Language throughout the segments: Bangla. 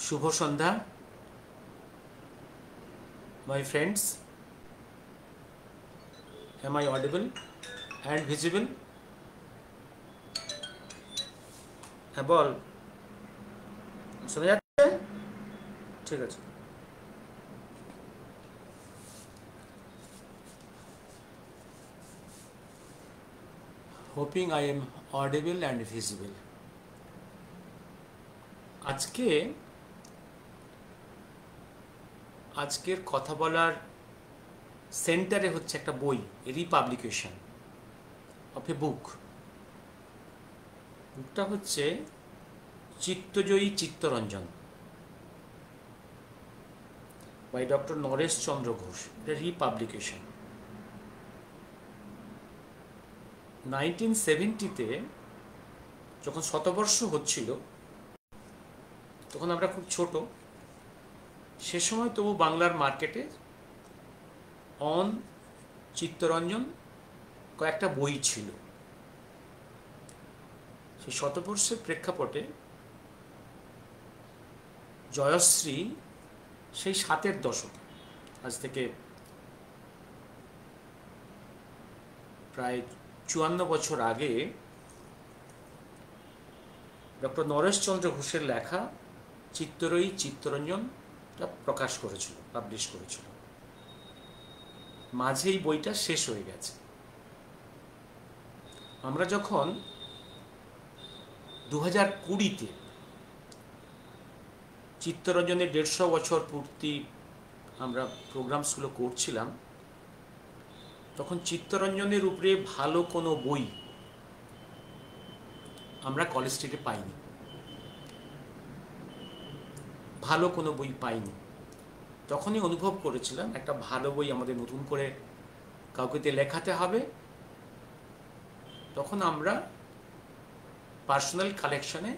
Shubho Sandhya my friends. Am I audible and visible? হ্যাঁ বল, শোনা যাচ্ছে? ঠিক আছে। Hoping I am audible and visible. আজকের কথা বলার সেন্টারে হচ্ছে একটা বই, রিপাবলিকেশন অফ এ বুক। বুকটা হচ্ছে চিত্তজয়ী চিত্তরঞ্জন বাই ডক্টর নরেশ চন্দ্র ঘোষ। এটা রিপাবলিকেশন। 1970-তে যখন শতবর্ষ হচ্ছিল, তখন আমরা খুব ছোট, সে সময় তবু বাংলার মার্কেটে অন চিত্তরঞ্জন কয়েকটা বই ছিল। সেই শতবর্ষের প্রেক্ষাপটে জয়শ্রী সেই 7-এর দশকে, আজ থেকে প্রায় 54 বছর আগে, ডক্টর নরেশচন্দ্র ঘোষের লেখা চিত্তজয়ী চিত্তরঞ্জনটা প্রকাশ করেছিল, পাবলিশ করেছিল। মাঝে এই বইটা শেষ হয়ে গেছে। আমরা যখন 2020-তে চিত্তরঞ্জনের 150 বছর পূর্তি আমরা প্রোগ্রামসগুলো করছিলাম, তখন চিত্তরঞ্জনের উপরে ভালো কোনো বই আমরা কলেজ স্ট্রিটে পাইনি, ভালো কোনো বই পাইনি। তখনই অনুভব করেছিলাম একটা ভালো বই আমাদের নতুন করে কাউকে দিয়ে লেখাতে হবে। তখন আমরা পার্সোনাল কালেকশনে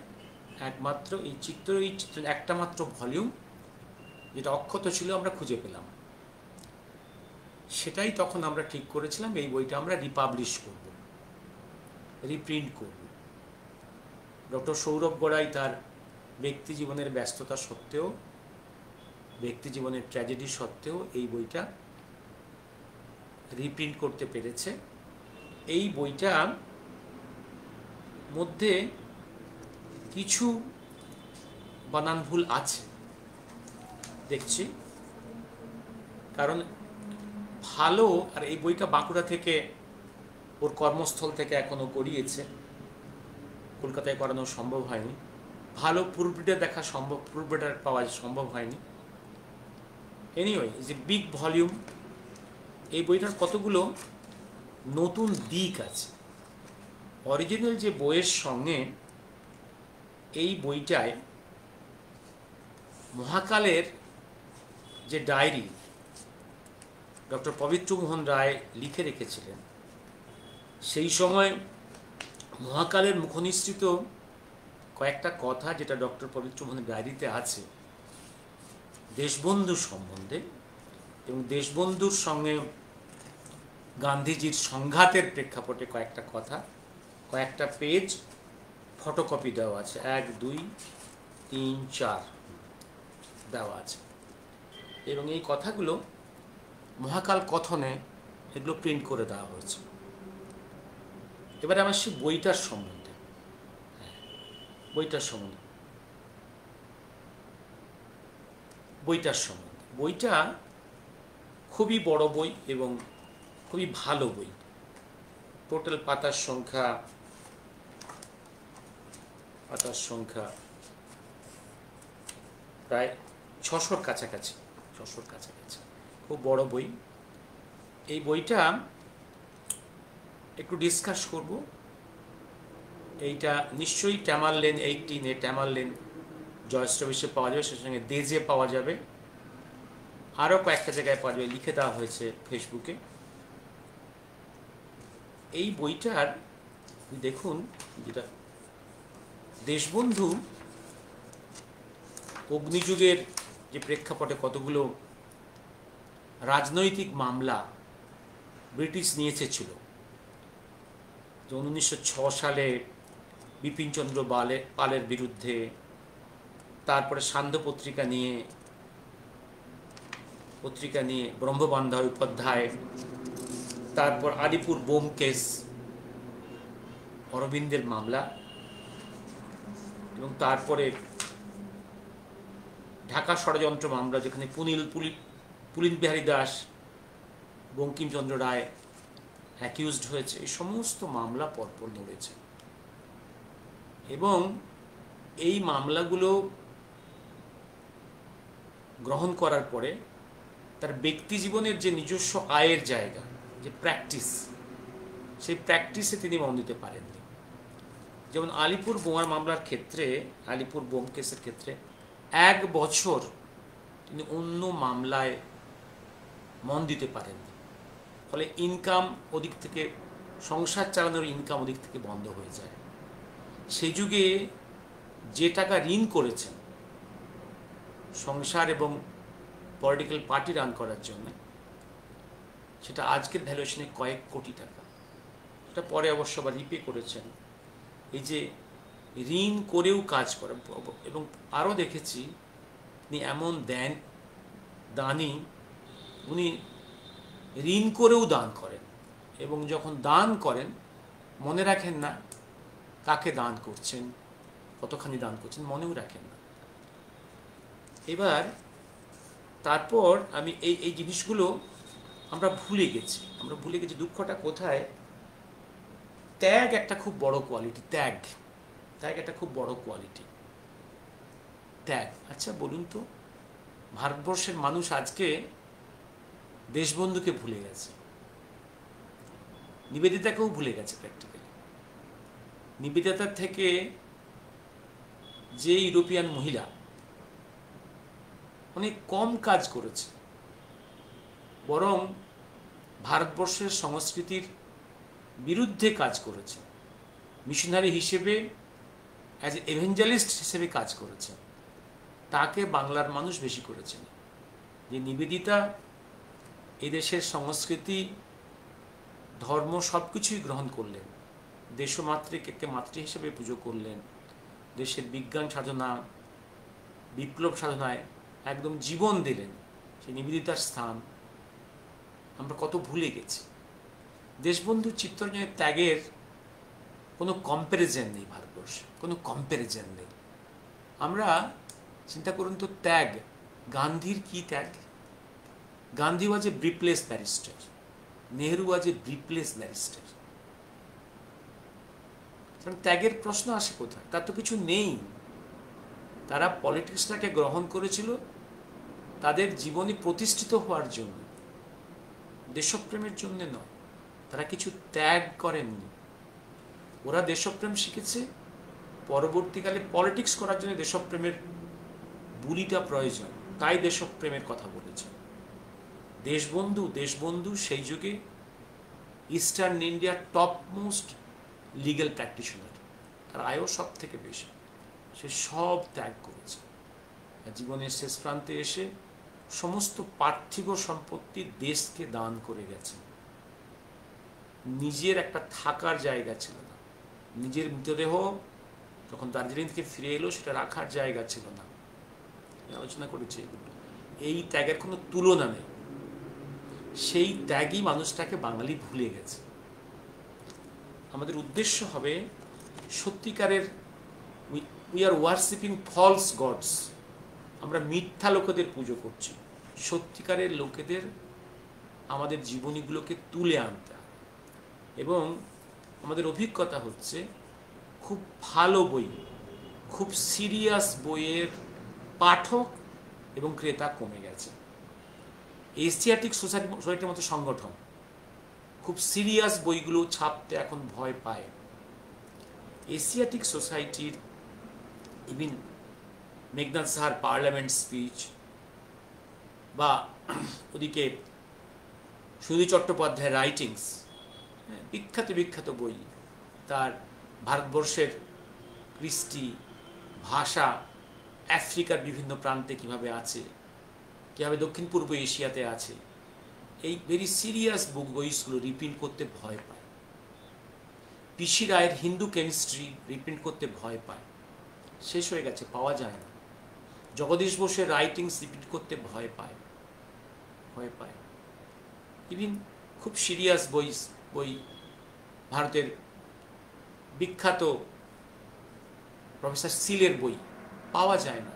একমাত্র এই একটা মাত্র ভলিউম যেটা অক্ষত ছিল আমরা খুঁজে পেলাম। সেটাই তখন আমরা ঠিক করেছিলাম, এই বইটা আমরা রিপাবলিশ করব, রিপ্রিন্ট করব। ডক্টর সৌরভ গড়াই তার ব্যক্তি জীবনের ব্যস্ততা সত্ত্বেও, ব্যক্তি জীবনের ট্র্যাজেডি সত্ত্বেও এই বইটা রিপ্রিন্ট করতে পেরেছে। এই বইটা মধ্যে কিছু বানান ভুল আছে দেখছি, কারণ ভালো, আর এই বইটা বাঁকুড়া থেকে ওর কর্মস্থল থেকে এখনো করিয়েছে, কলকাতায় করানো সম্ভব হয়নি। ভালো প্রুফ রিডার দেখা সম্ভব, প্রুফ রিডার পাওয়া সম্ভব হয়নি। Anyway, is a big volume. এই বইটার কতগুলো নতুন দিক আছে। অরিজিনাল যে বইয়ের সঙ্গে এই বইটায় মহাকালের যে ডায়েরি ডক্টর পবিত্রমোহন রায় লিখে রেখেছিলেন, সেই সময় মহাকালের মুখনিসৃত কয়েকটা কথা যেটা ডক্টর পবিত্রমোহনের ডায়েরিতে আছে দেশবন্ধু সম্বন্ধে, এবং দেশবন্ধুর সঙ্গে গান্ধীজির সংঘাতের প্রেক্ষাপটে কয়েকটা কথা, কয়েকটা পেজ ফটোকপি দেওয়া আছে, 1, 2, 3, 4 দেওয়া আছে। এবং এই কথাগুলো মহাকাল কথনে এগুলো প্রিন্ট করে দেওয়া হয়েছে। এবারে আমার সেই বইটার সম্বন্ধে, বইটা খুবই বড় বই এবং খুবই ভালো বই। টোটাল পাতার সংখ্যা প্রায় 600-র কাছাকাছি, খুব বড় বই। এই বইটা একটু ডিসকাস করব। এইটা নিশ্চয়ই ট্যামার লেন 18-এ, ট্যামার লেন জয়স্ট্রবিসে পাওয়া যাবে, সে সঙ্গে দেজে পাওয়া যাবে, আরও কয়েকটা জায়গায় পাওয়া যাবে, লিখে দেওয়া হয়েছে ফেসবুকে। এই বইটার দেখুন, যেটা দেশবন্ধু অগ্নিযুগের যে প্রেক্ষাপটে কতগুলো রাজনৈতিক মামলা ব্রিটিশ নিয়েছে ছিল, যেমন 1906 সালে বিপিনচন্দ্র পালের বিরুদ্ধে তারপরে সান্ধ্য পত্রিকা নিয়ে ব্রহ্মবান্ধব উপাধ্যায়, তারপর আলিপুর বোম কেস, অরবিন্দের মামলা, এবং তারপরে ঢাকা ষড়যন্ত্র মামলা, যেখানে পুলিন বিহারী দাস, বঙ্কিমচন্দ্র রায় অ্যাকিউজড হয়েছে। এই সমস্ত মামলা পরপর লড়েছে এবং এই মামলাগুলো গ্রহণ করার পরে তার ব্যক্তি জীবনের যে নিজস্ব আয়ের জায়গা, যে প্র্যাকটিস, সেই প্র্যাকটিসে তিনি মন দিতে পারেননি। যেমন আলিপুর বোমার মামলার ক্ষেত্রে, আলিপুর বোম কেসের ক্ষেত্রে 1 বছর তিনি অন্য মামলায় মন দিতে পারেননি। ফলে ইনকাম ওদিক থেকে, সংসার চালানোর ইনকাম ওদিক থেকে বন্ধ হয়ে যায়। সেই যুগে যে টাকা ঋণ করেছেন সংসার এবং পলিটিক্যাল পার্টি রান করার জন্য, সেটা আজকের ভ্যালুয়েশনে কয়েক কোটি টাকা। সেটা পরে অবশ্য আবার রিপে করেছেন। এই যে ঋণ করেও কাজ করে, এবং আরও দেখেছি উনি এমন দানি, উনি ঋণ করেও দান করেন, এবং যখন দান করেন মনে রাখেন না কাকে দান করছেন, কতখানি দান করছেন, মনেও রাখেন না। এবার তারপর আমি এই জিনিসগুলো আমরা ভুলে গেছি। দুঃখটা কোথায়? ত্যাগ একটা খুব বড় কোয়ালিটি। ত্যাগ একটা খুব বড় কোয়ালিটি। ত্যাগ। আচ্ছা বলুন তো, ভারতবর্ষের মানুষ আজকে দেশবন্ধুকে ভুলে গেছে, নিবেদিতাকেও ভুলে গেছে। প্র্যাকটিক্যালি নিবেদিতার থেকে যে ইউরোপিয়ান মহিলা অনেক কম কাজ করেছে, বরং ভারতবর্ষের সংস্কৃতির বিরুদ্ধে কাজ করেছে, মিশনারি হিসেবে, অ্যাজ এ এভেঞ্জেলিস্ট হিসেবে কাজ করেছে, তাকে বাংলার মানুষ বেশি করেছেন। যে নিবেদিতা এদেশের সংস্কৃতি, ধর্ম সব কিছুই গ্রহণ করলেন, দেশমাতৃকে মাতৃ হিসেবে পুজো করলেন, দেশের বিজ্ঞান সাধনা, বিপ্লব সাধনায় একদম জীবন দিলেন, সেই নিবেদিতার স্থান আমরা কত ভুলে গেছি। দেশবন্ধু চিত্তরঞ্জনের ত্যাগের কোনো কম্প্যারিজন নেই ভারতবর্ষে, কোনো কম্প্যারিজন নেই। আমরা চিন্তা করুন তো, ত্যাগ, গান্ধীর কি ত্যাগ? গান্ধী ওয়াজ এ ব্রিফলেস ব্যারিস্টার, নেহরু ওয়াজ এ ব্রিফলেস ব্যারিস্টার। ত্যাগের প্রশ্ন আসে কোথায়? তার তো কিছু নেই। তারা পলিটিক্সটাকে গ্রহণ করেছিল তাদের জীবনে প্রতিষ্ঠিত হওয়ার জন্য, দেশপ্রেমের জন্য নয়। তারা কিছু ত্যাগ করেননি। ওরা দেশপ্রেম শিখেছে, পরবর্তীকালে পলিটিক্স করার জন্য দেশপ্রেমের বুলিটা প্রয়োজন, তাই দেশপ্রেমের কথা বলেছে। দেশবন্ধু সেই যুগে ইস্টার্ন ইন্ডিয়ার টপ মোস্ট লিগ্যাল প্র্যাকটিশনার, তার আয়ও সব থেকে বেশি। সে সব ত্যাগ করেছে, জীবনের শেষ প্রান্তে এসে সমস্ত পার্থিব সম্পত্তি দেশকে দান করে গেছে। নিজের একটা থাকার জায়গা ছিল না, নিজের মৃতদেহ যখন দার্জিলিং থেকে ফিরে এলো সেটা রাখার জায়গা ছিল না। আলোচনা করেছি এগুলো। এই ত্যাগের কোনো তুলনা নেই। সেই ত্যাগই মানুষটাকে বাঙালি ভুলে গেছে। আমাদের উদ্দেশ্য হবে সত্যিকারের, we are worshipping false gods, আমরা মিথ্যা লোকেদের পুজো করছি। সত্যিকারের লোকেদের আমাদের জীবনীগুলোকে তুলে আনতে হবে। এবং আমাদের অভিজ্ঞতা হচ্ছে খুব ভালো বই, খুব সিরিয়াস বইয়ের পাঠক এবং ক্রেতা কমে গেছে। এশিয়াটিক সোসাইটির মতো সংগঠন খুব সিরিয়াস বইগুলো ছাপতে এখন ভয় পায়। এশিয়াটিক সোসাইটির ইভিন মেঘনাদ সাহার পার্লামেন্ট স্পিচ, বা ওদিকে সুধীর চট্টোপাধ্যায়ের রাইটিংস, বিখ্যাত বই, তার ভারতবর্ষের কৃষ্টি, ভাষা, আফ্রিকার বিভিন্ন প্রান্তে কিভাবে আছে, কীভাবে দক্ষিণ পূর্ব এশিয়াতে আছে, এই ভেরি সিরিয়াস বইগুলো রিপ্রিন্ট করতে ভয় পায়। পিসি রায়ের হিন্দু কেমিস্ট্রি রিপ্রিন্ট করতে ভয় পায়, শেষ হয়ে গেছে, পাওয়া যায় না। জগদীশ বোসের রাইটিংস রিপিট করতে ভয় পায়। ইভিন খুব সিরিয়াস বই ভারতের বিখ্যাত প্রফেসর সিলের বই পাওয়া যায় না,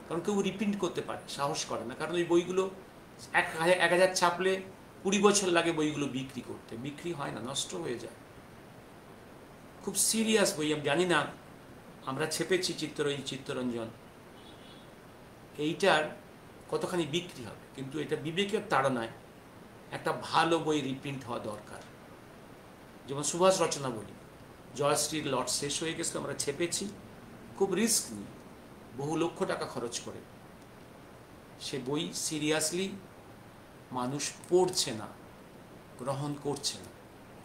কারণ কেউ রিপ্রিন্ট করতে পারে, সাহস করে না, কারণ ওই বইগুলো 1000 ছাপলে 20 বছর লাগে বইগুলো বিক্রি করতে, বিক্রি হয় না, নষ্ট হয়ে যায়। খুব সিরিয়াস বই। আমি জানি না, আমরা ছেপেছি চিত্তরঞ্জন, এইটার কতখানি বিক্রি হবে, কিন্তু এটা বিবেকের তাড়নায় একটা ভালো বই রিপ্রিন্ট হওয়া দরকার। যেমন সুভাষ রচনা বলি, জয়শ্রীর লট শেষ হয়ে গেছিল, আমরা ছেপেছি, খুব রিস্ক নিয়ে, বহু লক্ষ টাকা খরচ করে। সে বই সিরিয়াসলি মানুষ পড়ছে না, গ্রহণ করছে না,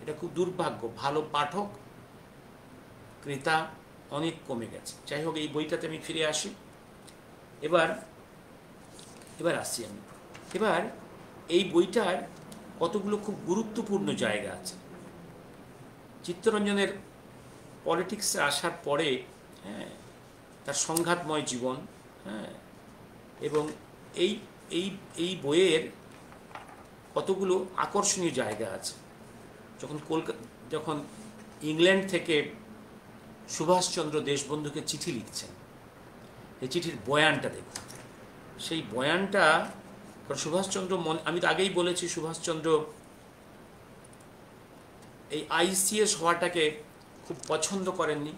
এটা খুব দুর্ভাগ্য। ভালো পাঠক ক্রেতা অনেক কমে গেছে। যাই হোক, এই বইটাতে আমি ফিরে আসি। এবার আসছি আমি। এবার এই বইটার কতগুলো খুব গুরুত্বপূর্ণ জায়গা আছে। চিত্তরঞ্জনের পলিটিক্সে আসার পরে, হ্যাঁ, তার সংঘাতময় জীবন, হ্যাঁ, এবং এই বইয়ের কতগুলো আকর্ষণীয় জায়গা আছে। যখন ইংল্যান্ড থেকে সুভাষচন্দ্র দেশবন্ধুকে চিঠি লিখছেন, এই চিঠির বয়ানটা দেখুন। সেই বয়ানটা, সুভাষচন্দ্র, আমি তো আগেই বলেছি, সুভাষচন্দ্র এই আইসিএস হওয়াটাকে খুব পছন্দ করেননি।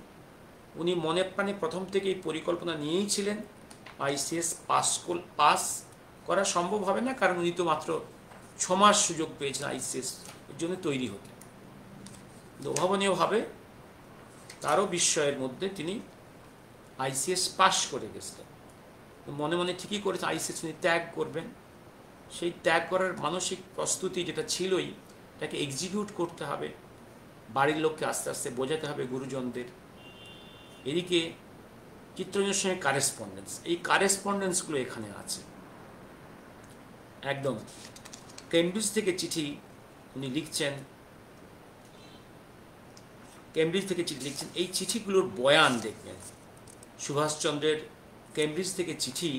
উনি মনে প্রাণে প্রথম থেকে এই পরিকল্পনা নিয়েই ছিলেন, আইসিএস পাস করা সম্ভব হবে না, কারণ উনি তো মাত্র 6 মাস সুযোগ পেয়েছেন আইসিএস এর জন্য তৈরি হতে। অভাবনীয়ভাবে তারও বিস্ময়ের মধ্যে তিনি আইসিএস পাস করে গেছিলেন। মনে মনে ঠিকই করেছে আইসিএস উনি ত্যাগ করবেন। সেই ত্যাগ করার মানসিক প্রস্তুতি যেটা ছিলই, তাকে এক্সিকিউট করতে হবে, বাড়ির লোককে আস্তে আস্তে বোঝাতে হবে, গুরুজনদের। এদিকে চিত্তরঞ্জনের সঙ্গে কারেসপন্ডেন্স, এই কারেসপন্ডেন্সগুলো এখানে আছে একদম। কেমব্রিজ থেকে চিঠি উনি লিখছেন, এই চিঠিগুলোর বয়ান দেখবেন। সুভাষচন্দ্রের কেমব্রিজ থেকে চিঠি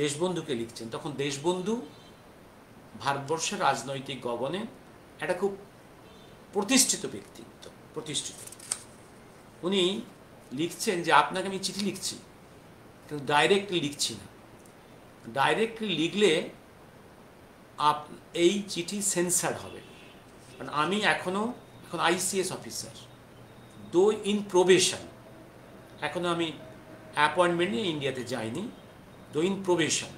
দেশবন্ধুকে লিখছেন, তখন দেশবন্ধু ভারতবর্ষের রাজনৈতিক গগনে একটা খুব প্রতিষ্ঠিত ব্যক্তিত্ব, উনি লিখছেন যে আপনাকে আমি চিঠি লিখছি, কিন্তু ডাইরেক্টলি লিখছি না। ডাইরেক্টলি লিখলে এই চিঠি সেন্সার হবে, কারণ আমি এখন আইসিএস অফিসার, দো ইন প্রবেশন, এখনো আমি অ্যাপয়েন্টমেন্ট নিয়ে ইন্ডিয়াতে যাইনি, দো ইন প্রবেশন,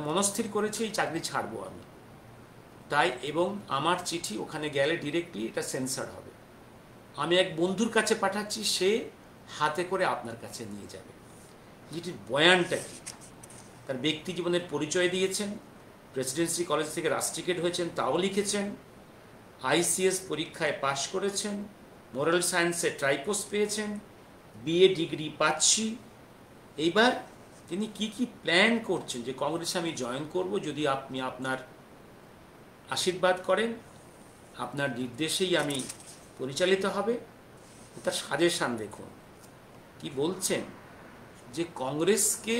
মনস্থির করেছি এই চাকরি ছাড়বো আমি, তাই, এবং আমার চিঠি ওখানে গেলে ডিরেক্টলি এটা সেন্সার হবে। আমি এক বন্ধুর কাছে পাঠাচ্ছি, সে হাতে করে আপনার কাছে নিয়ে যাবে। যেটির বয়ানটা কি, তার ব্যক্তি জীবনের পরিচয় দিয়েছেন, প্রেসিডেন্সি কলেজ থেকে রাষ্ট্রিকেট হয়েছেন তাও লিখেছেন, আইসিএস পরীক্ষায় পাশ করেছেন, মোরাল সায়েন্সে ট্রাইপোস পেয়েছেন, বিএ ডিগ্রি পাচ্ছি। এইবার তিনি কি কি প্ল্যান করছেন, যে কংগ্রেসে আমি জয়েন করব যদি আপনি আপনার আশীর্বাদ করেন, আপনার নির্দেশেই আমি পরিচালিত হবে। তার সাজেশন দেখুন কি বলছেন, যে কংগ্রেসকে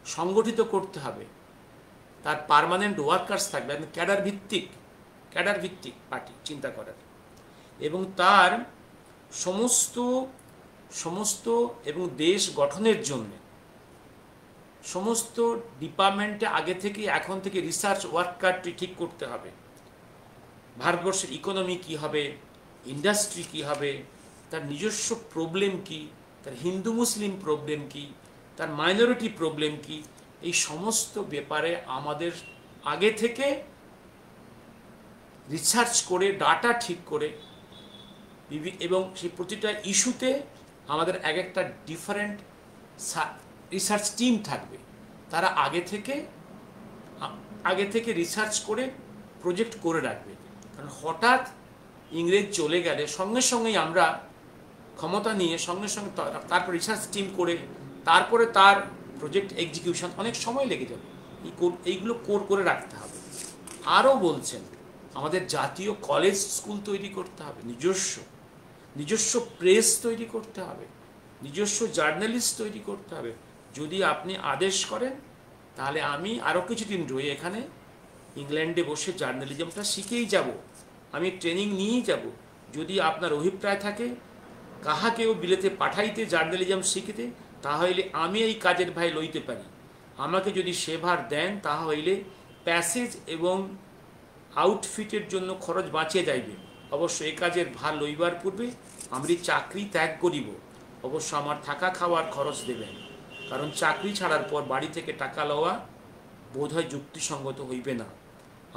সংগঠিত করতে হবে, তার পার্মানেন্ট ওয়ার্কার্স থাকবে, ক্যাডার ভিত্তিক পার্টি চিন্তা করার, এবং তার সমস্ত এবং দেশ গঠনের জন্য সমস্ত ডিপার্টমেন্টে আগে থেকে এখন থেকে রিসার্চ ওয়ার্কারটি ঠিক করতে হবে। ভারতবর্ষের ইকোনমি কি হবে, ইন্ডাস্ট্রি কি হবে, তার নিজস্ব প্রবলেম কি, তার হিন্দু মুসলিম প্রবলেম কি, তার মাইনরিটি প্রবলেম কি, এই সমস্ত ব্যাপারে আমাদের আগে থেকে রিসার্চ করে ডাটা ঠিক করে, এবং সেই প্রতিটা ইস্যুতে আমাদের একটা ডিফারেন্ট রিসার্চ টিম থাকবে, তারা আগে থেকে রিসার্চ করে প্রজেক্ট করে রাখবে। কারণ হঠাৎ ইংরেজ চলে গেলে সঙ্গেই আমরা ক্ষমতা নিয়ে সঙ্গে তারপর রিসার্চ টিম করে তারপরে তার প্রজেক্ট এক্সিকিউশন অনেক সময় লেগে যাবে। এইগুলো কোর করে রাখতে হবে। আরও বলছেন আমাদের জাতীয় কলেজ স্কুল তৈরি করতে হবে, নিজস্ব প্রেস তৈরি করতে হবে, নিজস্ব জার্নালিস্ট তৈরি করতে হবে, যদি আপনি আদেশ করেন তাহলে আমি আরও কিছুদিন রয়ে এখানে ইংল্যান্ডে বসে জার্নালিজমটা শিখেই যাব, আমি ট্রেনিং নিয়েই যাব। যদি আপনার অভিপ্রায় থাকে কাহাকেও বিলেতে পাঠাইতে জার্নালিজম শিখিতে, তাহলে আমি এই কাজের ভাই লইতে পারি। আমাকে যদি সেভার দেন তাহলে প্যাসেজ এবং আউটফিটের জন্য খরচ বাঁচিয়ে যাইবে। অবশ্য এই কাজের ভার লইবার পূর্বে আমি চাকরি ত্যাগ করিব। অবশ্য আমার থাকা খাওয়ার খরচ দেবেন, কারণ চাকরি ছাড়ার পর বাড়ি থেকে টাকা লওয়া বোধহয় যুক্তিসঙ্গত হইবে না।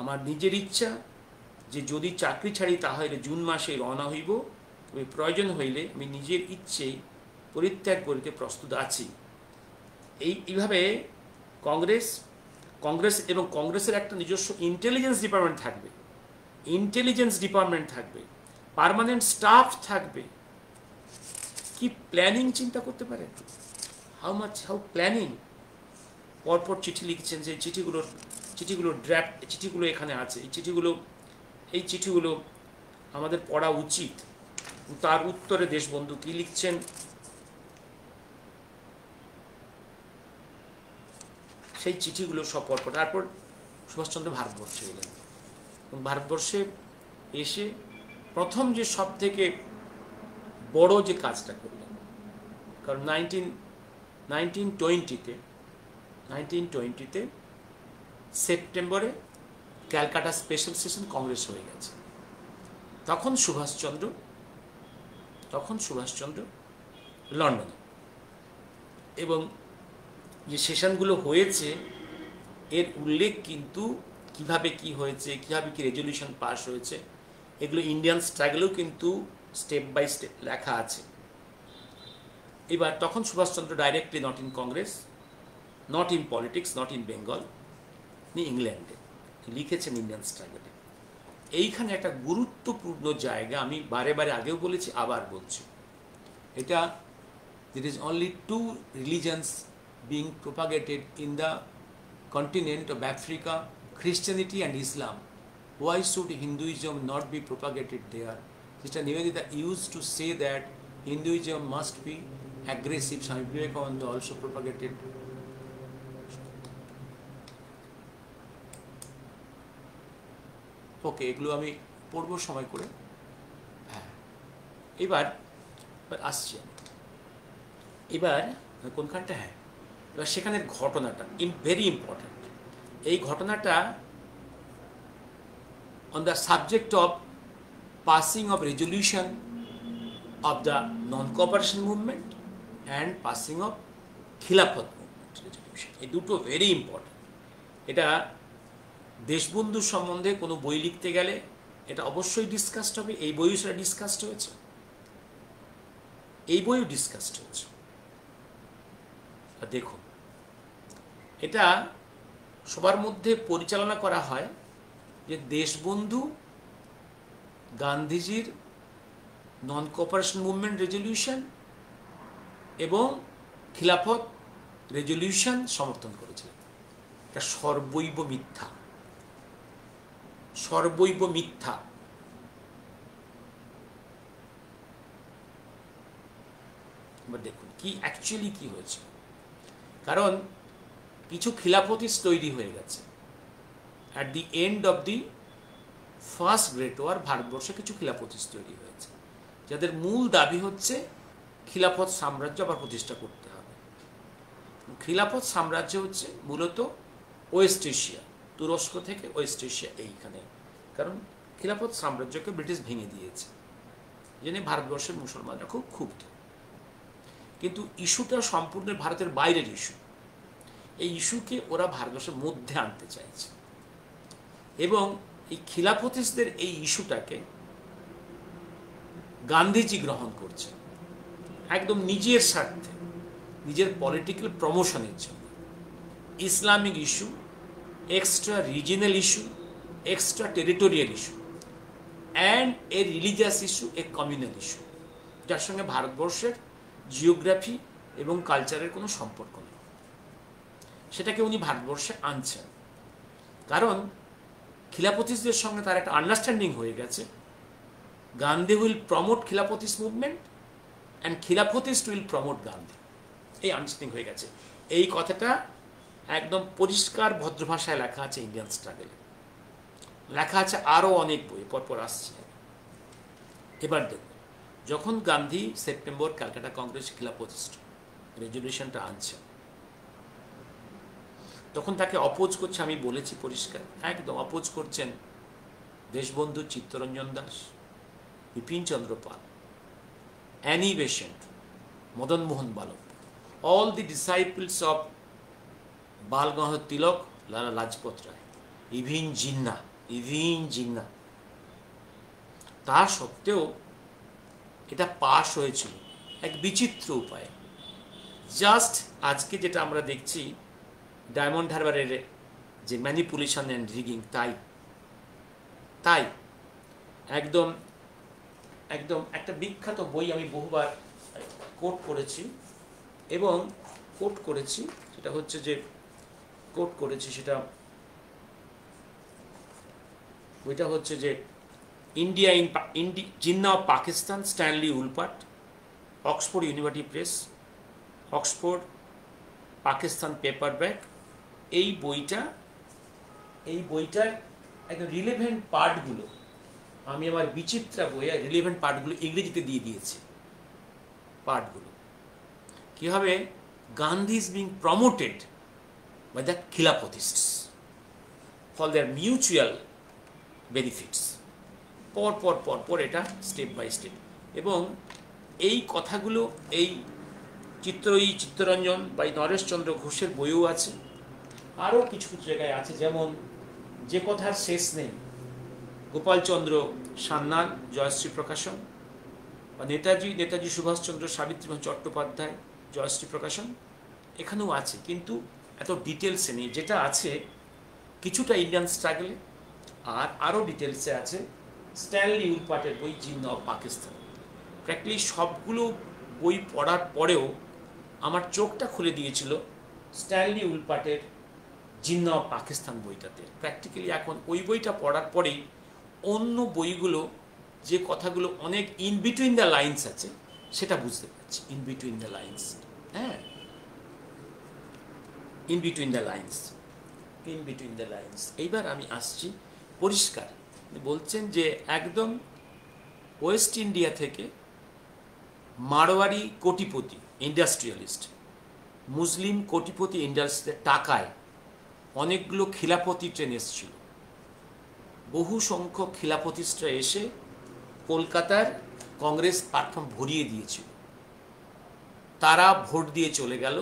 আমার নিজের ইচ্ছা যে যদি চাকরি ছাড়ি তাহলে জুন মাসে রওনা হইব, তবে প্রয়োজন হইলে আমি নিজের ইচ্ছেই পরিত্যাগ করিতে প্রস্তুত আছি। এইভাবে কংগ্রেস এবং কংগ্রেসের একটা নিজস্ব ইন্টেলিজেন্স ডিপার্টমেন্ট থাকবে, পার্মানেন্ট স্টাফ থাকবে। কি প্ল্যানিং চিন্তা করতে পারেন, হাউ প্ল্যানিং। পরপর চিঠি লিখছেন, যে চিঠিগুলোর ড্রাফট চিঠিগুলো এখানে আছে। এই চিঠিগুলো আমাদের পড়া উচিত। তার উত্তরে দেশবন্ধু কি লিখছেন, সেই চিঠিগুলো সব পরপর। তারপর সুভাষচন্দ্র ভারতবর্ষে এলেন, এবং ভারতবর্ষে এসে প্রথম যে সব থেকে বড় যে কাজটা করলেন, কারণ 1920-তে সেপ্টেম্বরে ক্যালকাটা স্পেশাল সেশন কংগ্রেস হয়ে গেছে। তখন সুভাষচন্দ্র লন্ডনে, এবং যে সেশনগুলো হয়েছে এর উল্লেখ কিন্তু কিভাবে কি হয়েছে, কিভাবে কি রেজলিউশন পাস হয়েছে, এগুলো ইন্ডিয়ান স্ট্রাগলেও কিন্তু স্টেপ বাই স্টেপ লেখা আছে। এবার তখন Subhas Chandra directly not in Congress, not in politics, not in Bengal, ইংল্যান্ডে লিখেছেন ইন্ডিয়ান স্ট্রাগলে। এইখানে একটা গুরুত্বপূর্ণ জায়গা, আমি বারে বারে আগেও বলেছি, আবার বলছি, এটা there is only two religions being propagated in the continent of Africa, Christianity and Islam. Why should Hinduism not be propagated there? Sister Nivedita used to say that Hinduism must be aggressive. Swami Vivekananda also propagated. ওকে, এগুলো আমি পড়বো সময় করে। হ্যাঁ, এবার আসছি আমি। এবার কোনখানটা, হ্যাঁ, এবার সেখানের ঘটনাটা ভেরি ইম্পর্ট্যান্ট। এই ঘটনাটা on the subject of passing of resolution of the non-cooperation movement and passing of Khilafat movement resolution, এই দুটো ভেরি ইম্পর্ট্যান্ট। এটা দেশবন্ধু সম্বন্ধে কোনো বই লিখতে গেলে এটা অবশ্যই ডিসকাসড হবে। এই বইও সেটা ডিসকাসড হয়েছে, এই বইও ডিসকাসড হয়েছে। দেখুন, এটা সবার মধ্যে পরিচালনা করা হয় যে দেশবন্ধু গান্ধীজির নন কোঅপারেশন মুভমেন্ট রেজলিউশন এবং খিলাফত রেজলিউশন সমর্থন করেছিলেন। এটা সর্বৈব মিথ্যা। এবার দেখুন কি অ্যাকচুয়ালি কি হয়েছে। কারণ কিছু খিলাফতিস তৈরি হয়ে গেছে at the end of the first great war. ভারতবর্ষে কিছু খিলাফতিস তৈরি হয়েছে যাদের মূল দাবি হচ্ছে খিলাফত সাম্রাজ্য আবার প্রতিষ্ঠা করতে হবে। খিলাফত সাম্রাজ্য হচ্ছে মূলত ওয়েস্ট এশিয়া, তুরস্ক থেকে ওয়েস্ট এশিয়া এইখানে। কারণ খিলাফত সাম্রাজ্যকে ব্রিটিশ ভেঙে দিয়েছে, জেনে ভারতবর্ষের মুসলমানরা খুব ক্ষুব্ধ। কিন্তু ইস্যুটা সম্পূর্ণ ভারতের বাইরের ইস্যু। এই ইস্যুকে ওরা ভারতবর্ষের মধ্যে আনতে চাইছে, এবং এই খিলাফতিসদের এই ইস্যুটাকে গান্ধীজি গ্রহণ করছে একদম নিজের স্বার্থে, নিজের পলিটিক্যাল প্রমোশনের জন্য। Islamic issue, extra regional issue, extra territorial issue, and a religious issue, A communal issue, যার সঙ্গে ভারতবর্ষের জিওগ্রাফি এবং কালচারের কোনো সম্পর্ক নেই। সেটাকে উনি ভারতবর্ষে আনছেন, কারণ খিলাফতিসদের সঙ্গে তার একটা আন্ডারস্ট্যান্ডিং হয়ে গেছে। Gandhi will promote Khilafatists movement and Khilafatists will promote Gandhi. এই আন্ডারস্ট্যান্ডিং হয়ে গেছে। এই কথাটা একদম পরিষ্কার ভদ্র ভাষায় লেখা আছে ইন্ডিয়ান স্ট্রাগলে, লেখা আছে আরও অনেক বই, পরপর আসছে। এবার দেখুন, যখন গান্ধী সেপ্টেম্বর ক্যালকাটা কংগ্রেস খিলাফত রেজলিউশনটা আনছে, তখন তাকে অপোজ করছে, আমি বলেছি পরিষ্কার, একদম অপোজ করছেন দেশবন্ধু চিত্তরঞ্জন দাস, বিপিন চন্দ্র পাল, অ্যানি বেসেন্ট, মদন মোহন বালক, all the disciples of Bal Gangadhar Tilak, Lala Lajpat Rai, even Jinnah. তা সত্ত্বেও এটা পাশ হয়েছিল এক বিচিত্র উপায়ে। জাস্ট আজকে যেটা আমরা দেখছি ডায়মন্ড হারবারের যে ম্যানিপুলেশন অ্যান্ড রিগিং, তাই একদম একটা বিখ্যাত বই আমি বহুবার কোট করেছি, এবং বইটা হচ্ছে যে India Jinnah of Pakistan, Stanley Wolpert, Oxford University Press, Oxford Pakistan paperback. এই বইটার একদম রিলেভেন্ট পার্টগুলো আমি আমার বিচিত্রা বইয়ে রিলেভেন্ট পার্টগুলো ইংরেজিতে দিয়ে দিয়েছি। পার্টগুলো কীভাবে Gandhi is being promoted by the Khilafatists for their mutual benefits, পর এটা স্টেপ বাই স্টেপ। এবং এই কথাগুলো এই চিত্তরঞ্জন বা নরেশচন্দ্র ঘোষের বইও আছে, আরও কিছু জায়গায় আছে, যেমন যে কথার শেষ নেই, গোপালচন্দ্র সান্যাল, জয়শ্রী প্রকাশন, বা নেতাজি সুভাষচন্দ্র সাবিত্রী চট্টোপাধ্যায়, জয়শ্রী প্রকাশন, এখানেও আছে, কিন্তু এত ডিটেলসে নেই। যেটা আছে কিছুটা ইন্ডিয়ান স্ট্রাগলে, আর আরও ডিটেলসে আছে স্ট্যানলি উলপাটের বই জিন্নাহ অফ পাকিস্তান। প্র্যাকটিক্যালি সবগুলো বই পড়ার পরেও আমার চোখটা খুলে দিয়েছিল স্ট্যানলি উলপাটের জিন্নাহ অফ পাকিস্তান বইটাতে। প্র্যাকটিক্যালি এখন ওই বইটা পড়ার পরেই অন্য বইগুলো যে কথাগুলো অনেক ইন বিটুইন দ্য লাইন্স আছে সেটা বুঝতে পারছি। ইন বিটুইন দ্য লাইন্স, হ্যাঁ, ইন বিটুইন দ্য লাইন্স। এইবার আমি আসছি পরিষ্কার বলছেন যে একদম ওয়েস্ট ইন্ডিয়া থেকে মারোয়ারি কোটিপতি ইন্ডাস্ট্রিয়ালিস্ট, মুসলিম কোটিপতি ইন্ডাস্ট্রিদের টাকায় অনেকগুলো খিলাফতি ট্রেন এসেছিল। বহু সংখ্যক খিলাফতিস্টরা এসে কলকাতার কংগ্রেস প্ল্যাটফর্ম ভরিয়ে দিয়েছিল। তারা ভোট দিয়ে চলে গেল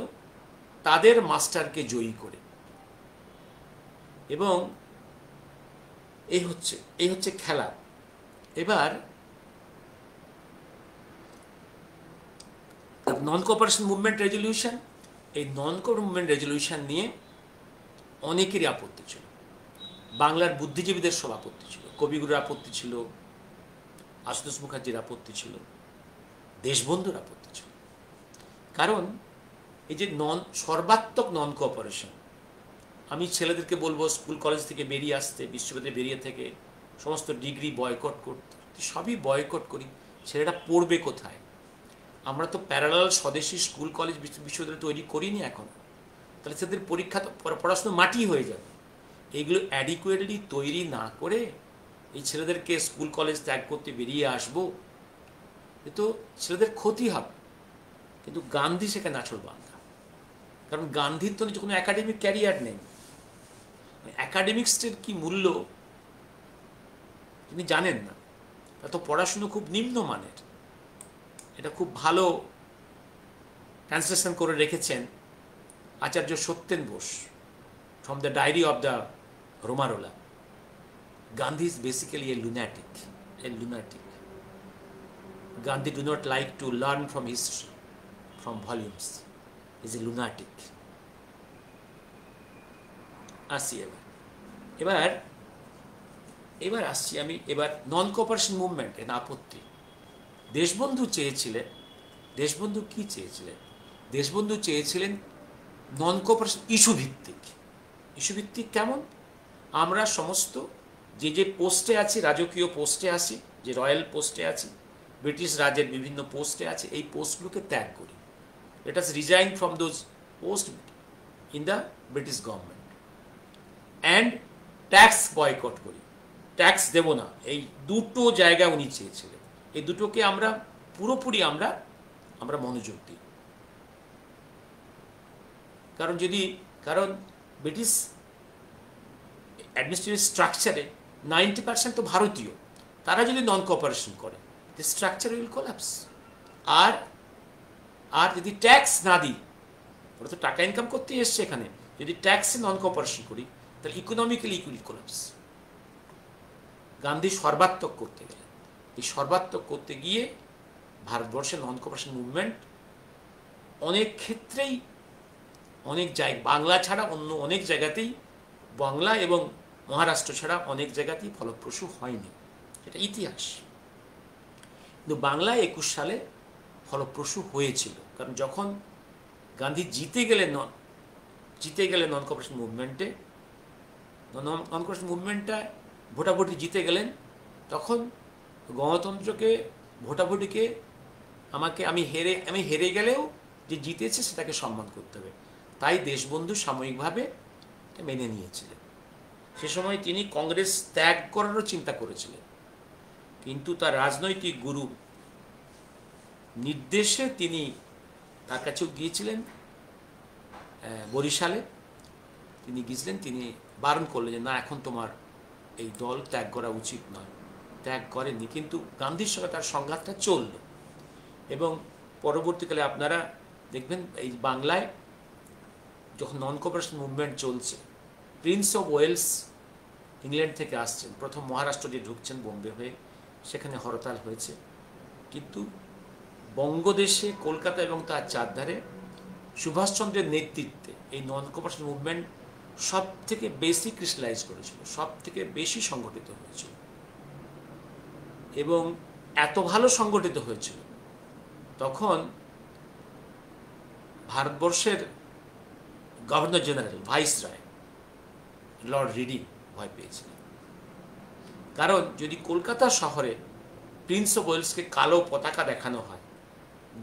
তাদের মাস্টারকে জয়ী করে। এবং এই হচ্ছে খেলা। এবার নন কোঅপারেশন মুভমেন্ট রেজলিউশন, এই নন কোঅপারেশন মুভমেন্ট রেজলিউশন নিয়ে অনেকেরই আপত্তি ছিল। বাংলার বুদ্ধিজীবীদের সব আপত্তি ছিল, কবিগুরুর আপত্তি ছিল, আশুতোষ মুখার্জির আপত্তি ছিল, দেশবন্ধুর আপত্তি ছিল। কারণ এই যে সর্বাত্মক নন কোঅপারেশন, আমি ছেলেদেরকে বলবো স্কুল কলেজ থেকে বেরিয়ে আসতে, বিশ্ববিদ্যালয়ে বেরিয়ে থেকে সমস্ত ডিগ্রি বয়কট করতে, সবই বয়কট করি। ছেলেরা পড়বে কোথায়? আমরা তো প্যারালাল স্বদেশী স্কুল কলেজ বিশ্ববিদ্যালয় তৈরি করিনি এখন, তাহলে সেদের পরীক্ষা তো পড়াশোনা মাটি হয়ে যাবে। এইগুলো অ্যাডিকুয়েটলি তৈরি না করে এই ছেলেদেরকে স্কুল কলেজ ত্যাগ করতে বেরিয়ে আসবো, এ তো ছেলেদের ক্ষতি হবে। কিন্তু গান্ধী সেখানে আছড় বাঁধা, কারণ গান্ধীর তো কোনো একাডেমিক ক্যারিয়ার নেই। অ্যাকাডেমিক্সের কি মূল্য তিনি জানেন না। তা তো পড়াশুনো খুব নিম্নমানের। এটা খুব ভালো ট্রান্সলেশন করে রেখেছেন Acharya Satyen Bose from the diary of the Romain Rolland. Gandhi is basically a lunatic. Gandhi do not like to learn from history, from volumes. He's a lunatic. আসি এবার আসছি আমি নন কোঅপারেশন মুভমেন্ট এর আপত্তি। দেশবন্ধু কি চেয়েছিলেন? দেশবন্ধু চেয়েছিলেন নন কোঅপারেশন ইস্যু ভিত্তিক। কেমন? আমরা সমস্ত যে পোস্টে আছি, রাজকীয় পোস্টে আছি, যে রয়্যাল পোস্টে আছি, ব্রিটিশ রাজের বিভিন্ন পোস্টে আছে, এই পোস্টগুলোকে ত্যাগ করি। Let us resign from those post in the British government and tax boycott করি, ট্যাক্স দেব না, এই দুটো জায়গা উনি চেয়েছিলেন। এই দুটোকে আমরা পুরোপুরি আমরা মনোযোগ দিই। কারণ ব্রিটিশ অ্যাডমিনিস্ট্রেটিভ স্ট্রাকচারে 90% তো ভারতীয়, তারা যদি নন কোঅপারেশন করে the structure will collapse। আর যদি ট্যাক্স না দিই, ওরা তো টাকা ইনকাম করতে এসছে এখানে, যদি ট্যাক্সে নন কোঅপারেশন করি তাহলে economically it will collapse. Gandhi সর্বাত্মক করতে গেলেন। এই সর্বাত্মক করতে গিয়ে ভারতবর্ষের নন কোঅপারেশন মুভমেন্ট অনেক ক্ষেত্রেই অনেক জায়গা, বাংলা ছাড়া অন্য অনেক জায়গাতেই, বাংলা এবং মহারাষ্ট্র ছাড়া অনেক জায়গাতেই ফলপ্রসূ হয়নি, এটা ইতিহাস। কিন্তু বাংলায় 21 সালে ফলপ্রসূ হয়েছিল, কারণ যখন গান্ধী জিতে গেলেন নন কোঅপারেশন মুভমেন্টে, নন কোঅপারেশন মুভমেন্টটা ভোটাভুটি জিতে গেলেন, তখন গণতন্ত্রকে, ভোটাভুটিকে আমি হেরে গেলেও যে জিতেছে সেটাকে সম্মান করতে হবে, তাই দেশবন্ধু সাময়িকভাবে মেনে নিয়েছিলেন। সে সময় তিনি কংগ্রেস ত্যাগ করারও চিন্তা করেছিলেন, কিন্তু তার রাজনৈতিক গুরু নির্দেশে তিনি তার কাছেও গিয়েছিলেন বরিশালে। তিনি গিয়েছিলেন, তিনি বারণ করলেন যে না, এখন তোমার এই দল ত্যাগ করা উচিত নয়। ত্যাগ করেননি, কিন্তু গান্ধীর সঙ্গে তার সংঘাতটা চলল। এবং পরবর্তীকালে আপনারা দেখবেন এই বাংলায় যখন নন কোঅপারেশন মুভমেন্ট চলছে, প্রিন্স অফ ওয়েলস ইংল্যান্ড থেকে আসছেন, প্রথম মহারাষ্ট্র দিয়ে ঢুকছেন বোম্বে হয়ে, সেখানে হরতাল হয়েছে। কিন্তু বঙ্গদেশে কলকাতা এবং তার চারধারে সুভাষচন্দ্রের নেতৃত্বে এই নন কোঅপারেশন মুভমেন্ট সব থেকে বেশি ক্রিস্টালাইজ করেছিল, সব থেকে বেশি সংগঠিত হয়েছিল, এবং এত ভালো সংগঠিত হয়েছিল তখন ভারতবর্ষের governor general, viceroy Lord reading ভয় পেয়েছিলেন। কারণ যদি কলকাতা শহরে প্রিন্স অফ ওয়েলসকে কালো পতাকা দেখানো হয়,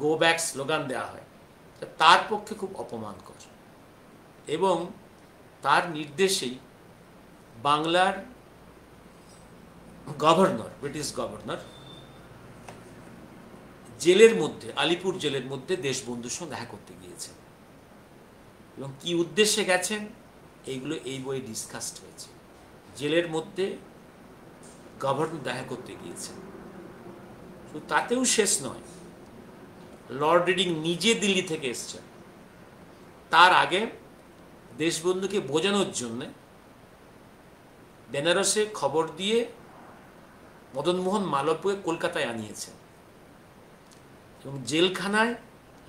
গো ব্যাক স্লোগান দেওয়া হয়, তার পক্ষে খুব অপমানকর। এবং তার নির্দেশেই বাংলার গভর্নর, ব্রিটিশ গভর্নর, জেলের মধ্যে, আলিপুর জেলের মধ্যে দেশবন্ধুর সঙ্গে দেখা করতে গিয়েছেন। এবং কি উদ্দেশ্যে গেছেন এইগুলো এই বইয়ে ডিসকাসড হয়েছে। জেলের মধ্যে গভর্নর দেখা করতে গিয়েছেন। শুধু তাতেও শেষ নয়, লর্ড রিডিং নিজে দিল্লি থেকে এসছেন। তার আগে দেশবন্ধুকে বোঝানোর জন্য বেনারসে খবর দিয়ে মদনমোহন মালব্যকে কলকাতায় আনিয়েছেন, এবং জেলখানায়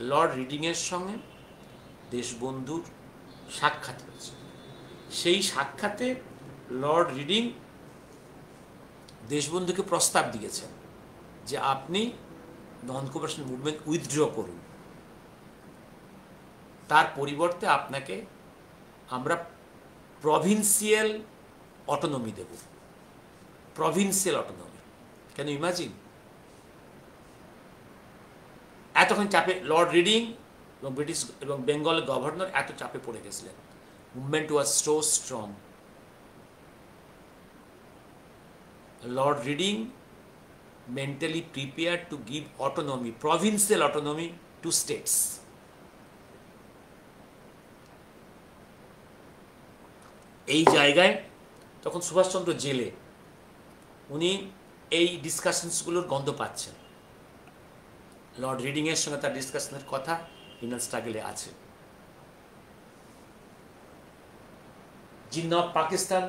লর্ড রিডিংয়ের সঙ্গে দেশবন্ধুর সাক্ষাৎ হয়েছে। সেই সাক্ষাতে লর্ড রিডিং দেশবন্ধুকে প্রস্তাব দিয়েছেন যে আপনি নন কোঅপারেশন মুভমেন্ট উইথড্র করুন, তার পরিবর্তে আপনাকে আমরা প্রভিন্সিয়াল অটোনমি দেব। Provincial autonomy, can you imagine? এতক্ষণ চাপে লর্ড রিডিং এবং ব্রিটিশ এবং বেঙ্গল গভর্নর এত চাপে পড়ে গেছিলেন। Movement was so strong. Lord reading mentally prepared to give autonomy, provincial autonomy to states. এই জায়গায় তখন সুভাষচন্দ্র জেলে, উনি এই ডিসকাশনসগুলোর গন্ধ পাচ্ছেন। লর্ড রিডিংয়ের সঙ্গে তার ডিসকাশনের কথা ইন্ডিয়ান স্ট্রাগলে আছে। জিন্না অফ পাকিস্তান,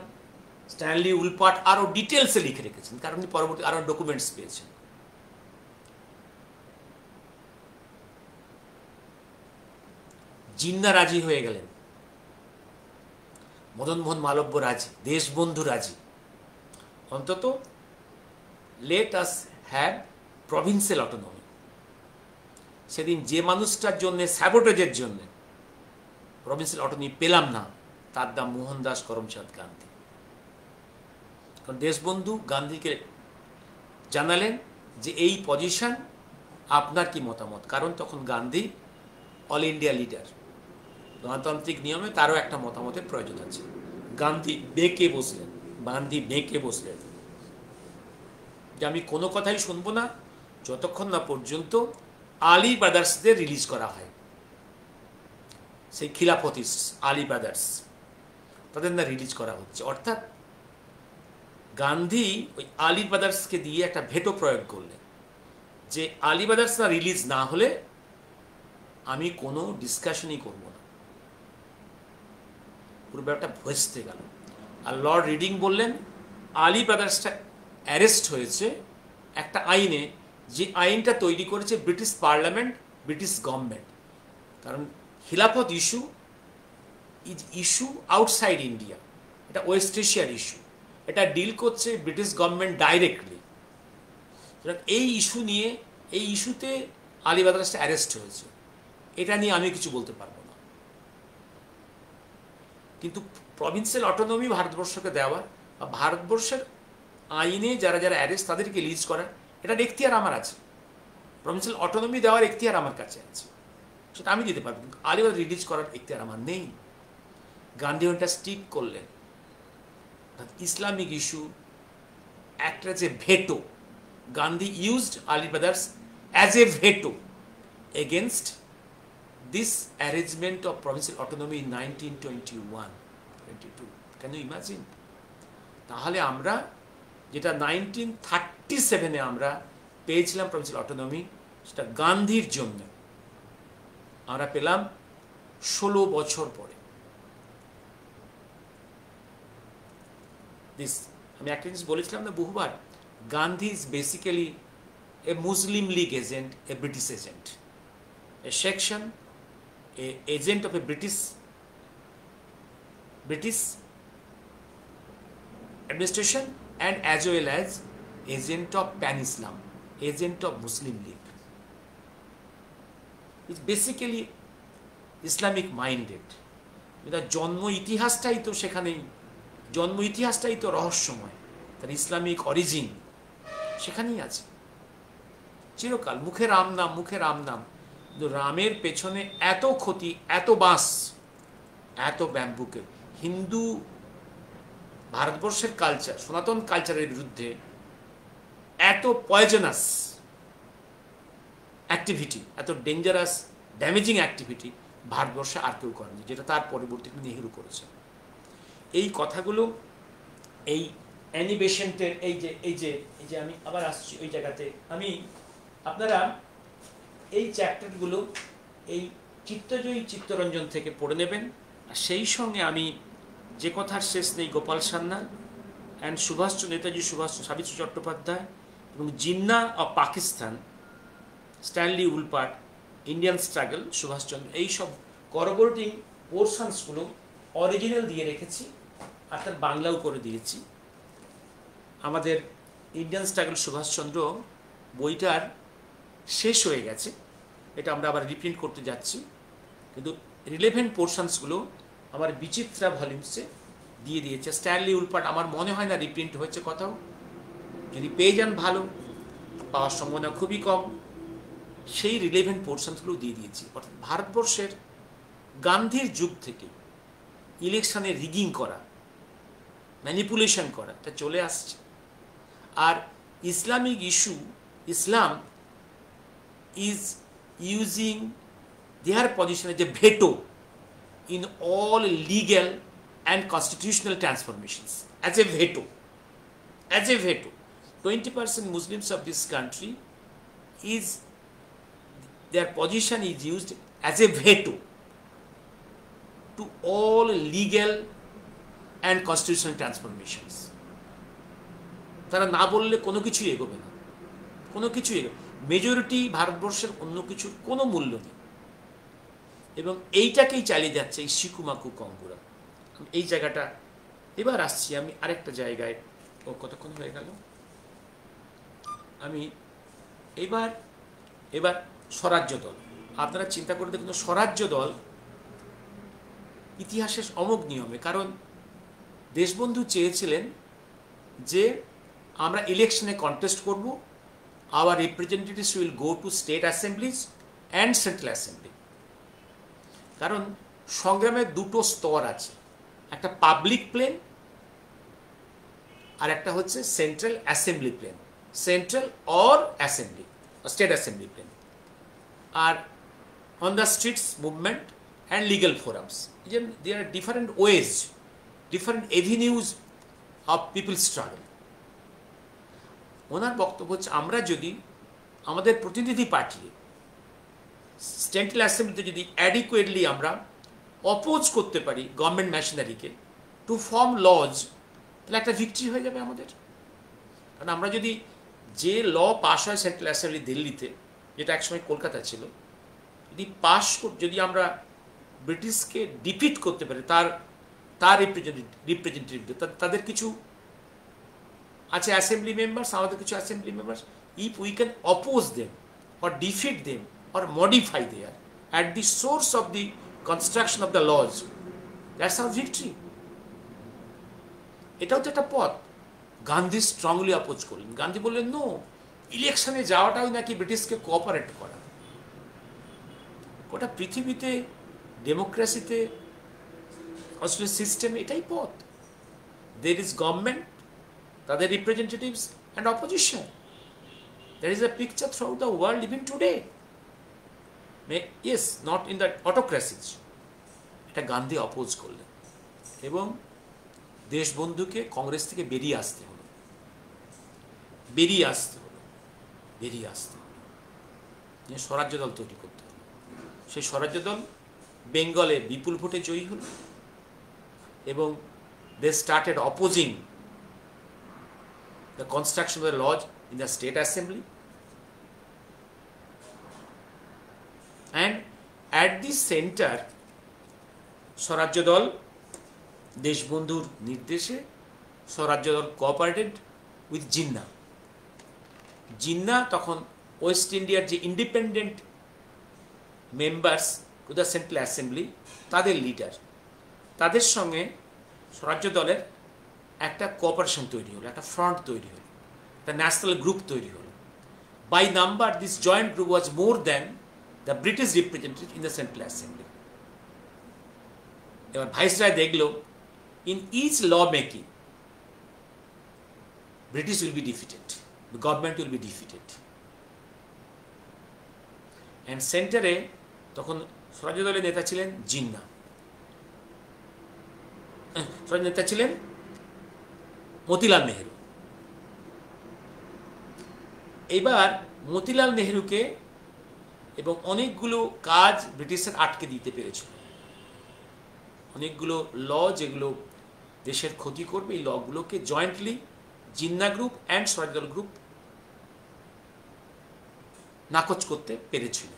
স্ট্যানলি উলপাট আরও ডিটেলসে লিখে রেখেছেন, কারণ উনি পরবর্তী আরও ডকুমেন্টস পেয়েছেন। জিন্না রাজি হয়ে গেলেন, মদনমোহন মালব্য রাজি, দেশবন্ধু রাজি। অন্তত let us have provincial autonomy. সেদিন যে মানুষটার জন্য, স্যাবোটেজের জন্য প্রভিন্সিয়াল অটোনমি পেলাম না, তার নাম মোহনদাস করমচাঁদ গান্ধী। কারণ দেশবন্ধু গান্ধীকে জানালেন যে এই পজিশন আপনার কি মতামত, কারণ তখন গান্ধী অল ইন্ডিয়া লিডার, গণতান্ত্রিক নিয়মে তারও একটা মতামতের প্রয়োজন আছে। গান্ধী বেঁকে বসলেন যে আমি কোনো কথাই শুনবো না যতক্ষণ না পর্যন্ত আলী ব্রাদার্সদের রিলিজ করা হয়, সেই খিলাফতি আলী ব্রাদার্স, তাদের না রিলিজ করা হচ্ছে। অর্থাৎ গান্ধী ওই আলী ব্রাদার্সকে দিয়ে একটা ভেটো প্রয়োগ করলেন যে আলী ব্রাদার্স না রিলিজ না হলে আমি কোনো ডিসকাশনই করব না। পুরো ব্যাপারটা ভেস্তে গেল। আর লর্ড রিডিং বললেন আলী ব্রাদার্সটা অ্যারেস্ট হয়েছে একটা আইনে, যে আইনটা তৈরি করেছে ব্রিটিশ পার্লামেন্ট, ব্রিটিশ গভর্নমেন্ট। কারণ খিলাফত ইস্যু আউটসাইড ইন্ডিয়া, এটা ওয়েস্ট এশিয়ার ইস্যু, এটা ডিল করছে ব্রিটিশ গভর্নমেন্ট ডাইরেক্টলি। এই ইস্যুতে আলী ব্রাদার্সটা অ্যারেস্ট হয়েছে, এটা নিয়ে আমি কিছু বলতে পারবো না। কিন্তু প্রভিন্সিয়াল অটোনমি ভারতবর্ষকে দেওয়া বা ভারতবর্ষের আইনে যারা যারা অ্যারেস্ট তাদেরকে রিলিজ করা, এটার এখতিয়ার আমার আছে। প্রভিন্সিয়াল অটোনমি দেওয়ার এখতিয়ার আমার কাছে আছে, সেটা আমি দিতে পারবো, কিন্তু আলী ব্রাদার্স রিলিজ করার এখতিয়ার আমার নেই। গান্ধী ওটা স্টিক করলেন। ইসলামিক ইস্যু একটা যে veto, Gandhi used Ali brothers as a veto against this arrangement of provincial autonomy in 1921-22. Can you imagine? তাহলে আমরা যেটা 1937-এ আমরা পেয়েছিলাম প্রভিন্সিয়াল অটোনমি, সেটা গান্ধীর জন্য আমরা পেলাম 16 বছর পরে। আমি একটা জিনিস বলেছিলাম না বহুবার, Gandhi is basically A Muslim League agent, A British agent, a section, a agent of a British administration, and as well as agent of Pan-Islam, agent of Muslim League. It's basically Islamic minded. এটা জন্ম ইতিহাসটাই তো সেখানেই, জন্ম ইতিহাসটাই তো রহস্যময়, তার ইসলামিক অরিজিন সেখানেই আছে চিরকাল। মুখে রাম নাম, মুখে রাম নাম, রামের পেছনে এত ক্ষতি, এত বাঁশ, এত ব্যাম্বুকে হিন্দু ভারতবর্ষের কালচার, সনাতন কালচারের বিরুদ্ধে এত পয়জনাস অ্যাক্টিভিটি, এত ডেঞ্জারাস ড্যামেজিং অ্যাক্টিভিটি ভারতবর্ষে আর কেউ করেনি, যেটা তার পরবর্তীতে নেহেরু করেছে। এই কথাগুলো এই অ্যানি বেসেন্টের এই যে আমি আবার আসছি ওই জায়গাতে, আমি আপনারা এই চ্যাপ্টারগুলো এই চিত্তজয়ী চিত্তরঞ্জন থেকে পড়ে নেবেন। আর সেই সঙ্গে আমি যে কথার শেষ নেই গোপাল সান্যাল অ্যান্ড নেতাজি সুভাষচন্দ্র, সাবিত্রী চট্টোপাধ্যায় এবং Jinnah of Pakistan, Stanley Wolpert, Indian struggle, Subhas Chandra, এইসব করবোরেটিং পোর্শনসগুলো অরিজিনাল দিয়ে রেখেছি আর তার বাংলাও করে দিয়েছি। আমাদের ইন্ডিয়ান স্ট্রাগল সুভাষচন্দ্র বইটার শেষ হয়ে গেছে, এটা আমরা আবার রিপ্রিন্ট করতে যাচ্ছি, কিন্তু রিলেভেন্ট পোর্শনসগুলো আমার বিচিত্রা ভলিউমসে দিয়ে দিয়েছে। স্ট্যানলি উলপার্ট আমার মনে হয় না রিপ্রিন্ট হয়েছে কোথাও, যদি পেয়ে যান ভালো, পাওয়ার সম্ভাবনা খুবই কম। সেই রিলেভেন্ট পোর্শনসগুলো দিয়ে দিয়েছি। অর্থাৎ ভারতবর্ষের গান্ধীর যুগ থেকে ইলেকশনে রিগিং করা, ম্যানিপুলেশন করা, এটা চলে আসছে। আর Islamic issue, Islam is using their position as a veto in all legal and constitutional transformations, as a veto, 20% Muslims of this country is, their position is used as a veto to all legal and constitutional transformations. তারা না বললে কোনো কিছুই এগোবে না, কোনো কিছুই এগোবে। মেজরিটি ভারতবর্ষের অন্য কিছুর কোনো মূল্য নেই, এবং এইটাকেই চালিয়ে যাচ্ছে এই শিকুমাকু কঙ্গুরা। এই জায়গাটা এবার আসছি আমি আরেকটা জায়গায়। ও কতক্ষণ হয়ে গেল? আমি এবার স্বরাজ্য দল, আপনারা চিন্তা করে দেখুন, স্বরাজ্য দল ইতিহাসের অমোঘ নিয়মে, কারণ দেশবন্ধু চেয়েছিলেন যে আমরা ইলেকশনে কন্টেস্ট করব, our representatives will go to state assemblies and central assembly, কারণ সংগ্রামের দুটো স্তর আছে, একটা পাবলিক প্লেন আর একটা হচ্ছে central assembly plane, central or assembly, state assembly plane, আর on the streets movement and legal forums. There are different ways, different avenues of people's struggle. ওনার বক্তব্য হচ্ছে আমরা যদি আমাদের প্রতিনিধি পাঠিয়ে সেন্ট্রাল অ্যাসেম্বলিতে যদি অ্যাডিকুয়েটলি আমরা অপোজ করতে পারি গভর্নমেন্ট মেশিনারিকে টু ফর্ম লজ, তাহলে একটা ভিক্টরি হয়ে যাবে আমাদের। কারণ আমরা যদি যে ল পাস হয় সেন্ট্রাল অ্যাসেম্বলি দিল্লিতে, যেটা একসময় কলকাতা ছিল, যদি যদি আমরা ব্রিটিশকে ডিফিট করতে পারি, তার রিপ্রেজেন্টেটিভ তাদের কিছু আছে অ্যাসেম্বলি মেম্বার্স, আমাদের কিছু assembly members, if we can oppose them or defeat them or modify their at the source of the construction of the laws, that's our victory. এটাও তো একটা পথ। গান্ধী স্ট্রংলি অপোজ করলেন। গান্ধী বললেন নো, ইলেকশনে যাওয়াটাও নাকি ব্রিটিশকে কোঅপারেট করা। গোটা পৃথিবীতে ডেমোক্রেসিতে অস্ট্রেলিয়ান সিস্টেম এটাই পথ। দের ইজ গভর্নমেন্ট, তাদের representatives and opposition. That is a picture throughout the world even today. Yes, not in the autocracies. এটা গান্ধী অপোজ করলেন এবং দেশবন্ধুকে কংগ্রেস থেকে বেরিয়ে আসতে হলো। স্বরাজ্য দল তৈরি করতে হলো। সেই স্বরাজ্য দল বেঙ্গলে বিপুল ভোটে জয়ী হল এবং they started opposing the construction of the laws in the state assembly, and at the centre Swarajya Dal দেশবন্ধুর নির্দেশে স্বরাজ্য দল কোঅপারেটেড উইথ জিন্না। জিন্না তখন ওয়েস্ট ইন্ডিয়ার যে independent members to the central assembly, তাদের লিডার, তাদের সঙ্গে স্বরাজ্য দলের একটা কোঅপারেশন তৈরি হলো, একটা ফ্রন্ট তৈরি হলো, একটা ন্যাশনাল গ্রুপ তৈরি হলো। By number this joint group was more than the British representative in the central assembly. এবার ভাইসরয় দেখলো in each law making British will be defeated, the government will be defeated, and সেন্টারে তখন স্বরাজ্য দলের নেতা ছিলেন জিন্না, নেতা ছিলেন মতিলাল নেহেরু। এবার মতিলাল নেহেরুকে এবং অনেকগুলো কাজ ব্রিটিশের আটকে দিতে পেরেছিল। অনেকগুলো ল যেগুলো দেশের ক্ষতি করবে, এই লগুলোকে জয়েন্টলি জিন্না গ্রুপ অ্যান্ড স্বরাজ্য দল গ্রুপ নাকচ করতে পেরেছিল।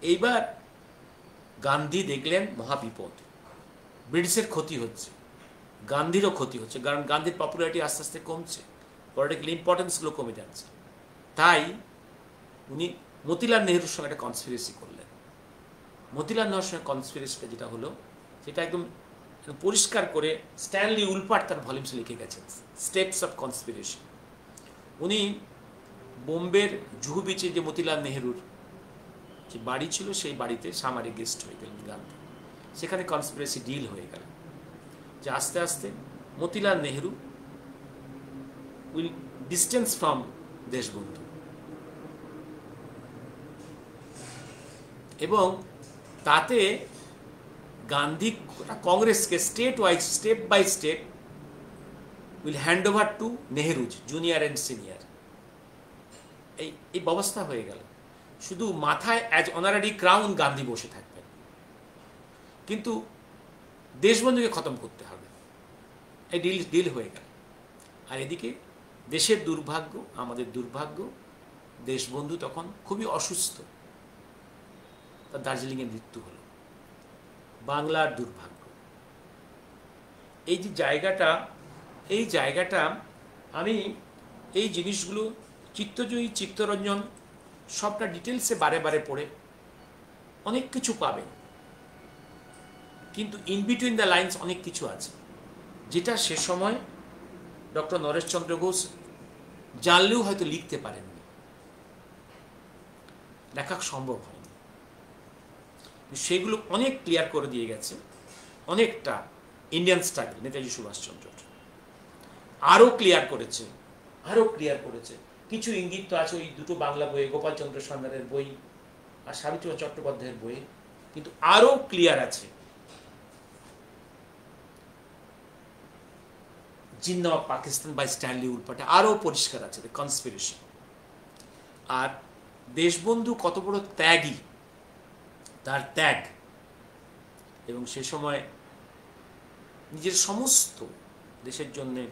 এইবার গান্ধী দেখলেন মহাবিপদ, ব্রিটিশের ক্ষতি হচ্ছে, গান্ধীরও ক্ষতি হচ্ছে, কারণ গান্ধীর পপুলারিটি আস্তে আস্তে কমছে, পলিটিক্যাল ইম্পর্টেন্সগুলো কমে যাচ্ছে। তাই উনি মতিলাল নেহরুর সঙ্গে একটা কনস্পিরেসি করলেন। মতিলাল নেহরুর সঙ্গে কনস্পিরেসিটা যেটা হলো, সেটা একদম পরিষ্কার করে স্ট্যানলি উলপার্ট তার ভলিউমসে লিখে গেছেন, স্টেপস অফ কনস্পিরেসি। উনি বোম্বের জুহু বিচে যে মতিলাল নেহরুর যে বাড়ি ছিল, সেই বাড়িতে সামারে গেস্ট হয়ে গেলেন গান্ধী। সেখানে কনস্পিরেসি ডিল হয়ে গেল যে আস্তে আস্তে Motilal Nehru will distance from Deshbandhu, এবং তাতে গান্ধী কংগ্রেসকে state wise, step by step will hand over to Nehrus, junior and senior. এই ব্যবস্থা হয়ে গেল। শুধু মাথায় অ্যাজ অনারারি ক্রাউন গান্ধী বসে থাকবেন, কিন্তু দেশবন্ধুকে খতম করতে হবে। এই ডিল হয়ে গেল। আর এদিকে দেশের দুর্ভাগ্য, আমাদের দুর্ভাগ্য, দেশবন্ধু তখন খুবই অসুস্থ, তার দার্জিলিংয়ে মৃত্যু হলো। বাংলার দুর্ভাগ্য। এই যে জায়গাটা, এই জায়গাটা আমি এই জিনিসগুলো চিত্তজয়ী, চিত্তরঞ্জন সবটা ডিটেলসে বারে বারে পড়ে অনেক কিছু পাবেন, কিন্তু ইন বিটুইন দ্য লাইন্স অনেক কিছু আছে যেটা সে সময় ডক্টর নরেশচন্দ্র ঘোষ জানলেও হয়তো লিখতে পারেননি, লেখা সম্ভব হয়নি। সেগুলো অনেক ক্লিয়ার করে দিয়ে গেছে, অনেকটা ইন্ডিয়ান স্ট্রাগল নেতাজি সুভাষচন্দ্র আরও ক্লিয়ার করেছে। কিছু ইঙ্গিত তো আছে ওই দুটো বাংলা বইয়ে, গোপালচন্দ্র সরকারের বই আর সাবিত্রী চট্টোপাধ্যায়ের বইয়ে, কিন্তু আরও ক্লিয়ার আছে জিন্নাবাদ পাকিস্তান বাই স্ট্যানলি উলপাটে, আরও পরিষ্কার আছে দ্য কনস্পিরেসি। আর দেশবন্ধু কত বড় ত্যাগী, তার ত্যাগ, এবং সে সময় নিজের সমস্ত দেশের জন্যে,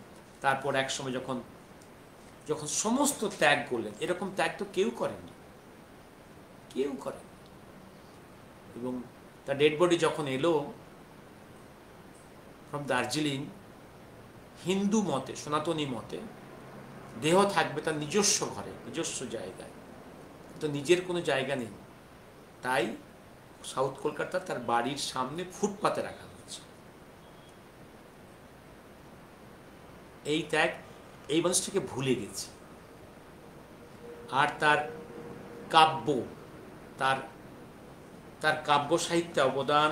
তারপর এক সময় যখন সমস্ত ত্যাগ করলেন, এরকম ত্যাগ তো কেউ করেননি। এবং তার ডেড বডি যখন এলো ফ্রম দার্জিলিং, হিন্দু মতে, সনাতনী মতে দেহ থাকবে তার নিজস্ব ঘরে, নিজস্ব জায়গায়, তো নিজের কোনো জায়গা নেই, তাই সাউথ কলকাতা তার বাড়ির সামনে ফুটপাতে রাখা হয়েছে। এই ত্যাগ এই মানুষটাকে ভুলে গেছে। আর তার কাব্য, তার কাব্য সাহিত্যে অবদান,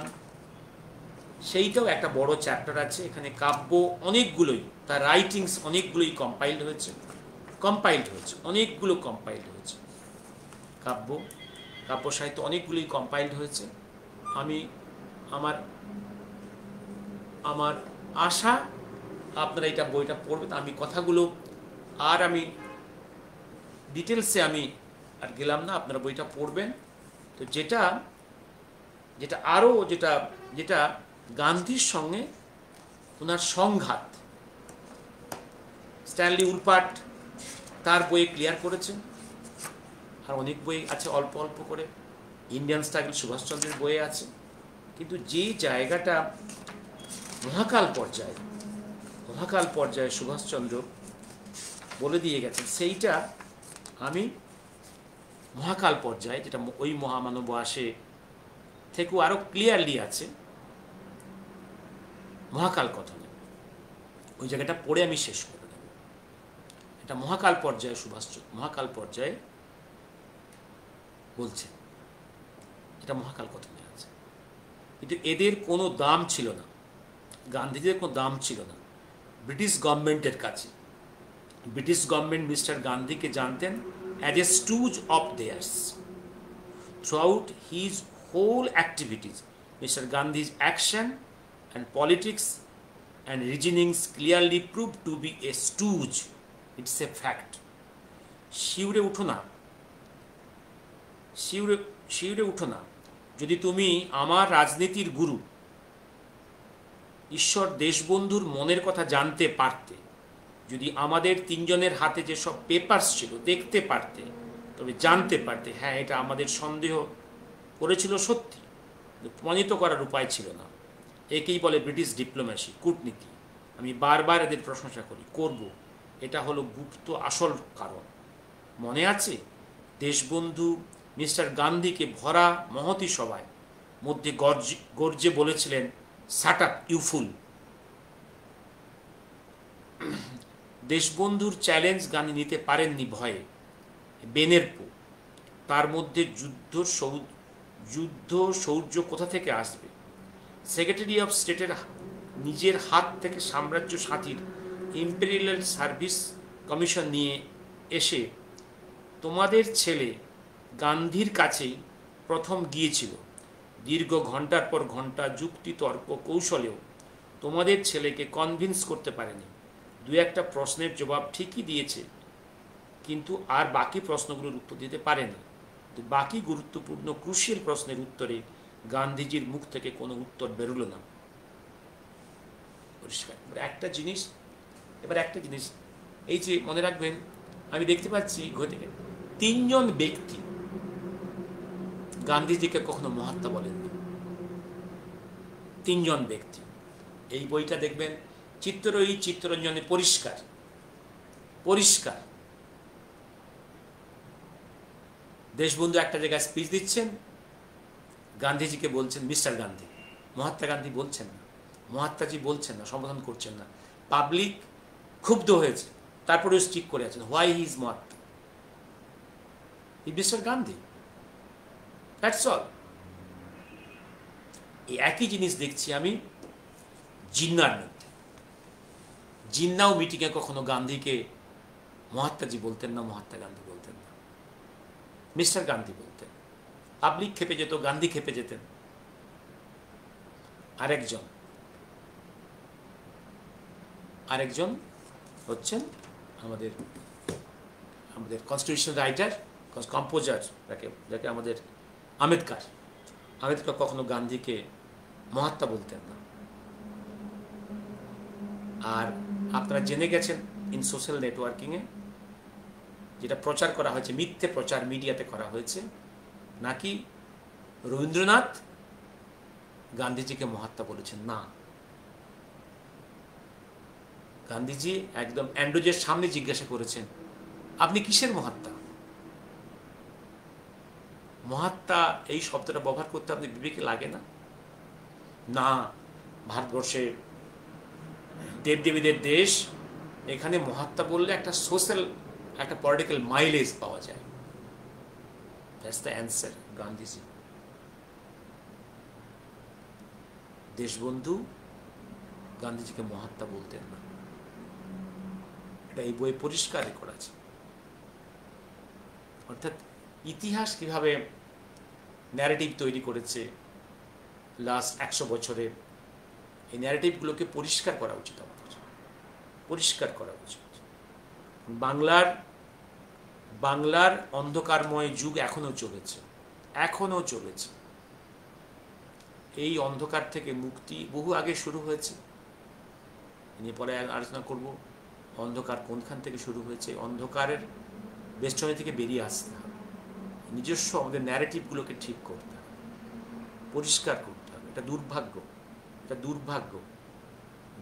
সেইটাও একটা বড় চ্যাপ্টার আছে এখানে। কাব্য অনেকগুলোই, তার রাইটিংস অনেকগুলোই কম্পাইল্ড হয়েছে, অনেকগুলো কম্পাইল্ড হয়েছে। কাব্য সাহিত্য অনেকগুলোই কম্পাইল্ড হয়েছে। আমার আশা আপনারা এটা বইটা পড়বেন। আমি কথাগুলো আমি ডিটেলসে আর গেলাম না, আপনারা বইটা পড়বেন। তো যেটা আরও যেটা গান্ধীর সঙ্গে ওনার সংঘাত, স্ট্যানলি উলপাট তার বইয়ে ক্লিয়ার করেছেন, আর অনেক বই আছে অল্প অল্প করে, ইন্ডিয়ান স্ট্রাগল সুভাষচন্দ্রের বইয়ে আছে। কিন্তু যে জায়গাটা মহাকাল পর্যায়ে সুভাষচন্দ্র বলে দিয়ে গেছেন, সেইটা আমি মহাকাল পর্যায়ে, যেটা ওই মহামানব আসে থেকেও আরো ক্লিয়ারলি আছে মহাকাল কথনে, ওই জায়গাটা পড়ে আমি শেষ করে দেব। এটা মহাকাল পর্যায়ে মহাকাল পর্যায়ে বলছে, এটা মহাকাল কথনে আছে। কিন্তু এদের কোনো দাম ছিল না, গান্ধীজির কোনো দাম ছিল না ব্রিটিশ গভর্নমেন্টের কাছে। ব্রিটিশ গভর্নমেন্ট মিস্টার গান্ধীকে জানতেন as a stooge of theirs. Throughout his whole activities, Mr. Gandhi's action and politics and reasonings clearly proved to be a stooge. It's a fact. শিউরে উঠো না যদি তুমি আমার রাজনীতির গুরু ঈশ্বর দেশবন্ধুর মনের কথা জানতে পারতে, যদি আমাদের তিনজনের হাতে যেসব পেপারস ছিল দেখতে পারতে, তবে জানতে পারতে হ্যাঁ এটা আমাদের সন্দেহ করেছিল সত্যি, প্রমাণিত করার উপায় ছিল না। একেই বলে ব্রিটিশ ডিপ্লোম্যাসি, কূটনীতি। আমি বারবার এদের প্রশংসা করব। এটা হলো গুপ্ত আসল কারণ। মনে আছে দেশবন্ধু মিস্টার গান্ধীকে ভরা মহতী সভায় মধ্যে গর্জে বলেছিলেন, শাট আপ ইউ ফুল। দেশবন্ধুর চ্যালেঞ্জ গান্ধী নিতে পারেননি ভয়ে। বেনেরপো, তার মধ্যে যুদ্ধ শৌর্য কোথা থেকে আসবে? সেক্রেটারি অফ স্টেটের নিজের হাত থেকে সাম্রাজ্য সাথীর ইম্পেরিয়াল সার্ভিস কমিশন নিয়ে এসে তোমাদের ছেলে গান্ধীর কাছেই প্রথম গিয়েছিল। দীর্ঘ ঘন্টার পর ঘন্টা যুক্তি তর্ক কৌশলেও তোমাদের ছেলেকে কনভিন্স করতে পারেনি। দু একটা প্রশ্নের জবাব ঠিকই দিয়েছে, কিন্তু আর বাকি প্রশ্নগুলোর উত্তর দিতে পারেনি। বাকি গুরুত্বপূর্ণ ক্রুশিয়াল প্রশ্নের উত্তরে গান্ধীজির মুখ থেকে কোনো উত্তর বেরোলো না। পরিষ্কার। একটা জিনিস এই যে মনে রাখবেন, আমি দেখতে পাচ্ছি ঘটে তিনজন ব্যক্তি গান্ধীজিকে কখনো মহাত্মা বলেননি। তিনজন ব্যক্তি। এই বইটা দেখবেন চিত্তরঞ্জনে পরিষ্কার। দেশবন্ধু একটা জায়গায় স্পিচ দিচ্ছেন, গান্ধীজিকে বলছেন মিস্টার গান্ধী, মহাত্মা গান্ধী বলছেন না, মহাত্মাজি বলছেন না, সম্বোধন করছেন না। পাবলিক ক্ষুব্ধ হয়েছে, তারপরে স্টিক করে আছেন, why he is Mahatma, he mister Gandhi, that's all. এই একই জিনিস দেখছি আমি জিন্নার মধ্যে। জিন্নাও মিটিংয়ে কখনো গান্ধীকে মহাত্মাজি বলতেন না, মহাত্মা গান্ধী বলতেন না, মিস্টার গান্ধী বলতেন। পাবলিক খেপে যেত, গান্ধী খেপে যেতেন। আরেকজন হচ্ছেন আমাদের আমাদের কনস্টিটিউশন রাইটার, কম্পোজার, যাকে আমাদের আম্বেদকর কখনো গান্ধীকে মহাত্মা বলতেন না। আর আপনারা জেনে গেছেন ইন সোশ্যাল নেটওয়ার্কিংয়ে যেটা প্রচার করা হয়েছে, মিথ্যে প্রচার মিডিয়াতে করা হয়েছে, নাকি রবীন্দ্রনাথ গান্ধীজিকে মহাত্মা বলেছেন। না, গান্ধীজি একদম অ্যান্ড্রুজের সামনে জিজ্ঞাসা করেছেন, আপনি কিসের মহাত্মা? মহাত্মা এই শব্দটা ব্যবহার করতে আপনি বিবেকে লাগে না? না, ভারতবর্ষে দেবদেবীদের দেশ, এখানে মহাত্মা বললে একটা সোশ্যাল, একটা পলিটিক্যাল মাইলেজ পাওয়া যায়। That's the answer. Gandhiji Deshbandhu গান্ধীজিকে মহাত্মা বলতেন না। এটা এই বই পরিষ্কার করা আছে। অর্থাৎ ইতিহাস কিভাবে ন্যারেটিভ তৈরি করেছে লাস্ট 100 বছরে, এই ন্যারেটিভগুলোকে পরিষ্কার করা উচিত আমাদের, পরিষ্কার করা উচিত। বাংলার অন্ধকারময় যুগ এখনো চলেছে। এই অন্ধকার থেকে মুক্তি বহু আগে শুরু হয়েছে, নিয়ে পরে আলোচনা করব অন্ধকার কোনখান থেকে শুরু হয়েছে। অন্ধকারের বেষ্টনী থেকে বেরিয়ে আসতে হবে, নিজস্ব আমাদের ন্যারেটিভগুলোকে ঠিক করতে হবে, পরিষ্কার করতে হবে। এটা দুর্ভাগ্য।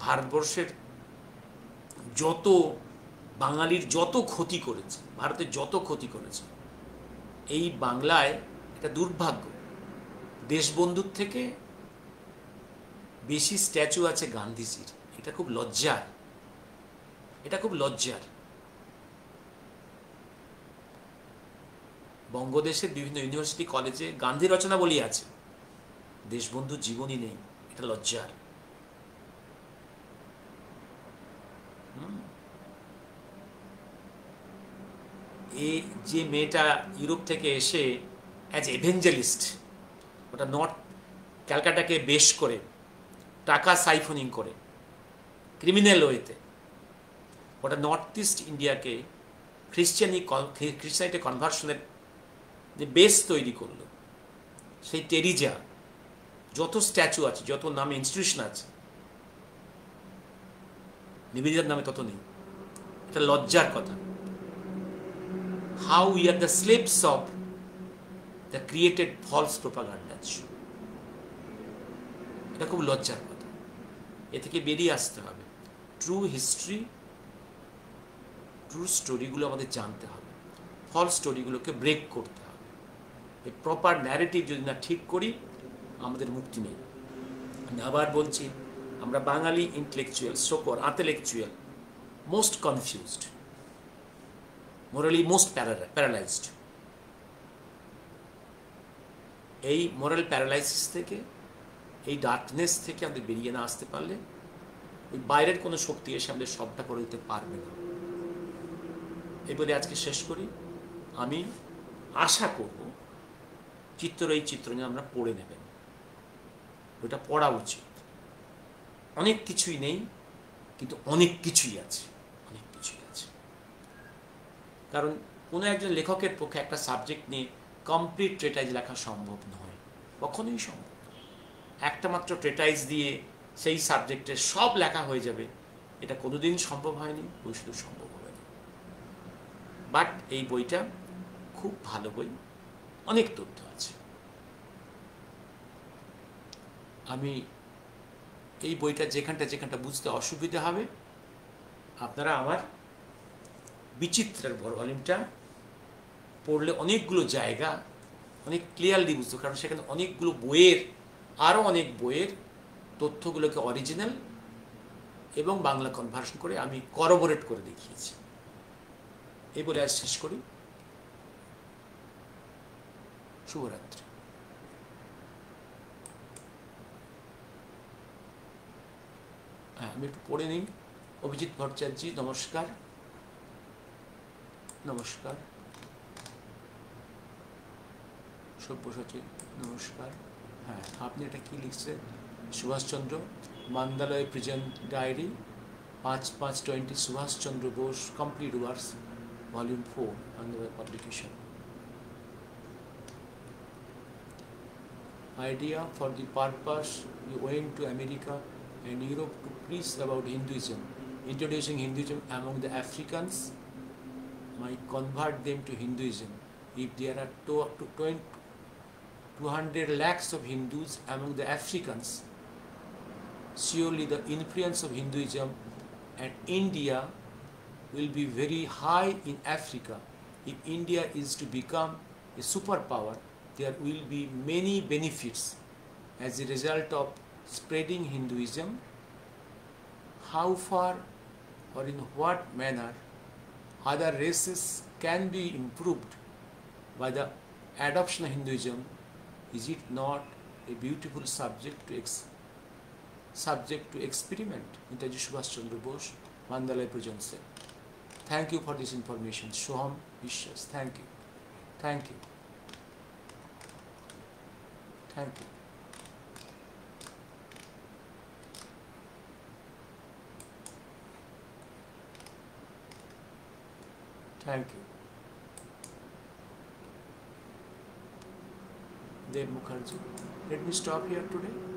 ভারতবর্ষের বাঙালির যত ক্ষতি করেছে, ভারতের যত ক্ষতি করেছে, এই বাংলায় এটা দুর্ভাগ্য। দেশবন্ধুর থেকে বেশি স্ট্যাচু আছে গান্ধীজির। এটা খুব লজ্জার। বঙ্গদেশের বিভিন্ন ইউনিভার্সিটি কলেজে গান্ধী রচনাবলী আছে, দেশবন্ধুর জীবনী নেই। এটা লজ্জার। এই যে মেয়েটা ইউরোপ থেকে এসে অ্যাজ এভেঞ্জেলিস্ট, ওটা নর্থ ক্যালকাটাকে বেশ করে টাকা সাইফনিং করে ক্রিমিনাল ওয়েতে, ওটা নর্থ ইস্ট ইন্ডিয়াকে খ্রিস্টানিটি কনভার্সনের যে বেস তৈরি করলো। সেই টেরিজা, যত স্ট্যাচু আছে, যত নামে ইনস্টিটিউশন আছে, নিবেদিতার নামে তত নেই। এটা লজ্জার কথা। How we are the slaves of the created false propagandas. এটা খুব লজ্জার কথা। এ থেকে বেরিয়ে আসতে হবে। ট্রু হিস্ট্রি, ট্রু স্টোরিগুলো আমাদের জানতে হবে, ফলস স্টোরিগুলোকে ব্রেক করতে হবে। এই প্রপার ন্যারেটিভ যদি না ঠিক করি, আমাদের মুক্তি নেই। আমি আবার বলছি, আমরা Bengali intellectual, unintellectual, most confused, morally most paralysed. এই মোরাল প্যারালাইসিস থেকে, এই ডার্কনেস থেকে আমাদের বেরিয়ে না আসতে পারলে, ওই বাইরের কোনো শক্তি এসে আমাদের সবটা করে দিতে পারবে না। এই বলে আজকে শেষ করি। আমি আশা করব এই চিত্র নিয়ে আমরা পড়ে নেবেন। ওটা পড়া উচিত। অনেক কিছুই নেই, কিন্তু অনেক কিছুই আছে। কারণ কোনো একজন লেখকের পক্ষে একটা সাবজেক্ট নিয়ে কমপ্লিট ট্রেটাইজ লেখা সম্ভব নয়, কখনোই সম্ভব নয়। একটা মাত্র ট্রেটাইজ দিয়ে সেই সাবজেক্টের সব লেখা হয়ে যাবে, এটা কোনোদিন সম্ভব হয়নি, শুধু সম্ভব হবে না। বাট এই বইটা খুব ভালো বই, অনেক তথ্য আছে। আমি এই বইটা যেখানটা বুঝতে অসুবিধা হবে, আপনারা আমার বিচিত্রের বড় ভলিউমটা পড়লে অনেকগুলো জায়গা অনেক ক্লিয়ারলি বুঝতে, কারণ সেখানে অনেকগুলো আরও অনেক বইয়ের তথ্যগুলোকে অরিজিনাল এবং বাংলা কনভার্সন করে আমি করবোরেট করে দেখিয়েছি। এই বলে আজ শেষ করি। শুভরাত্রি। হ্যাঁ, আমি একটু পড়ে নিই। অভিজিৎ ভট্টাচার্য, নমস্কার। নমস্কার। সব্যসাচী, নমস্কার। হ্যাঁ, আপনি এটা কি লিখছেন? Subhas Chandra, Mandalay prison diary, 5/5/20, Subhas Chandra Bose, complete works, volume 4, Mandalay publication. Idea: for the purpose you went to America and Europe to preach about Hinduism, introducing Hinduism among the Africans might convert them to Hinduism. If there are 200 lakhs of Hindus among the Africans, surely the influence of Hinduism and India will be very high in Africa. If India is to become a superpower, there will be many benefits as a result of spreading Hinduism. How far or in what manner other races can be improved by the adoption of Hinduism? Is it not a beautiful subject to experiment? Netaji Subhash Chandra Bose, Mandalay Prison Cell. Thank you for this information. Soham Vishwas. Thank you. Thank you. Thank you. Thank you. Dev Mukherjee. Let me stop here today.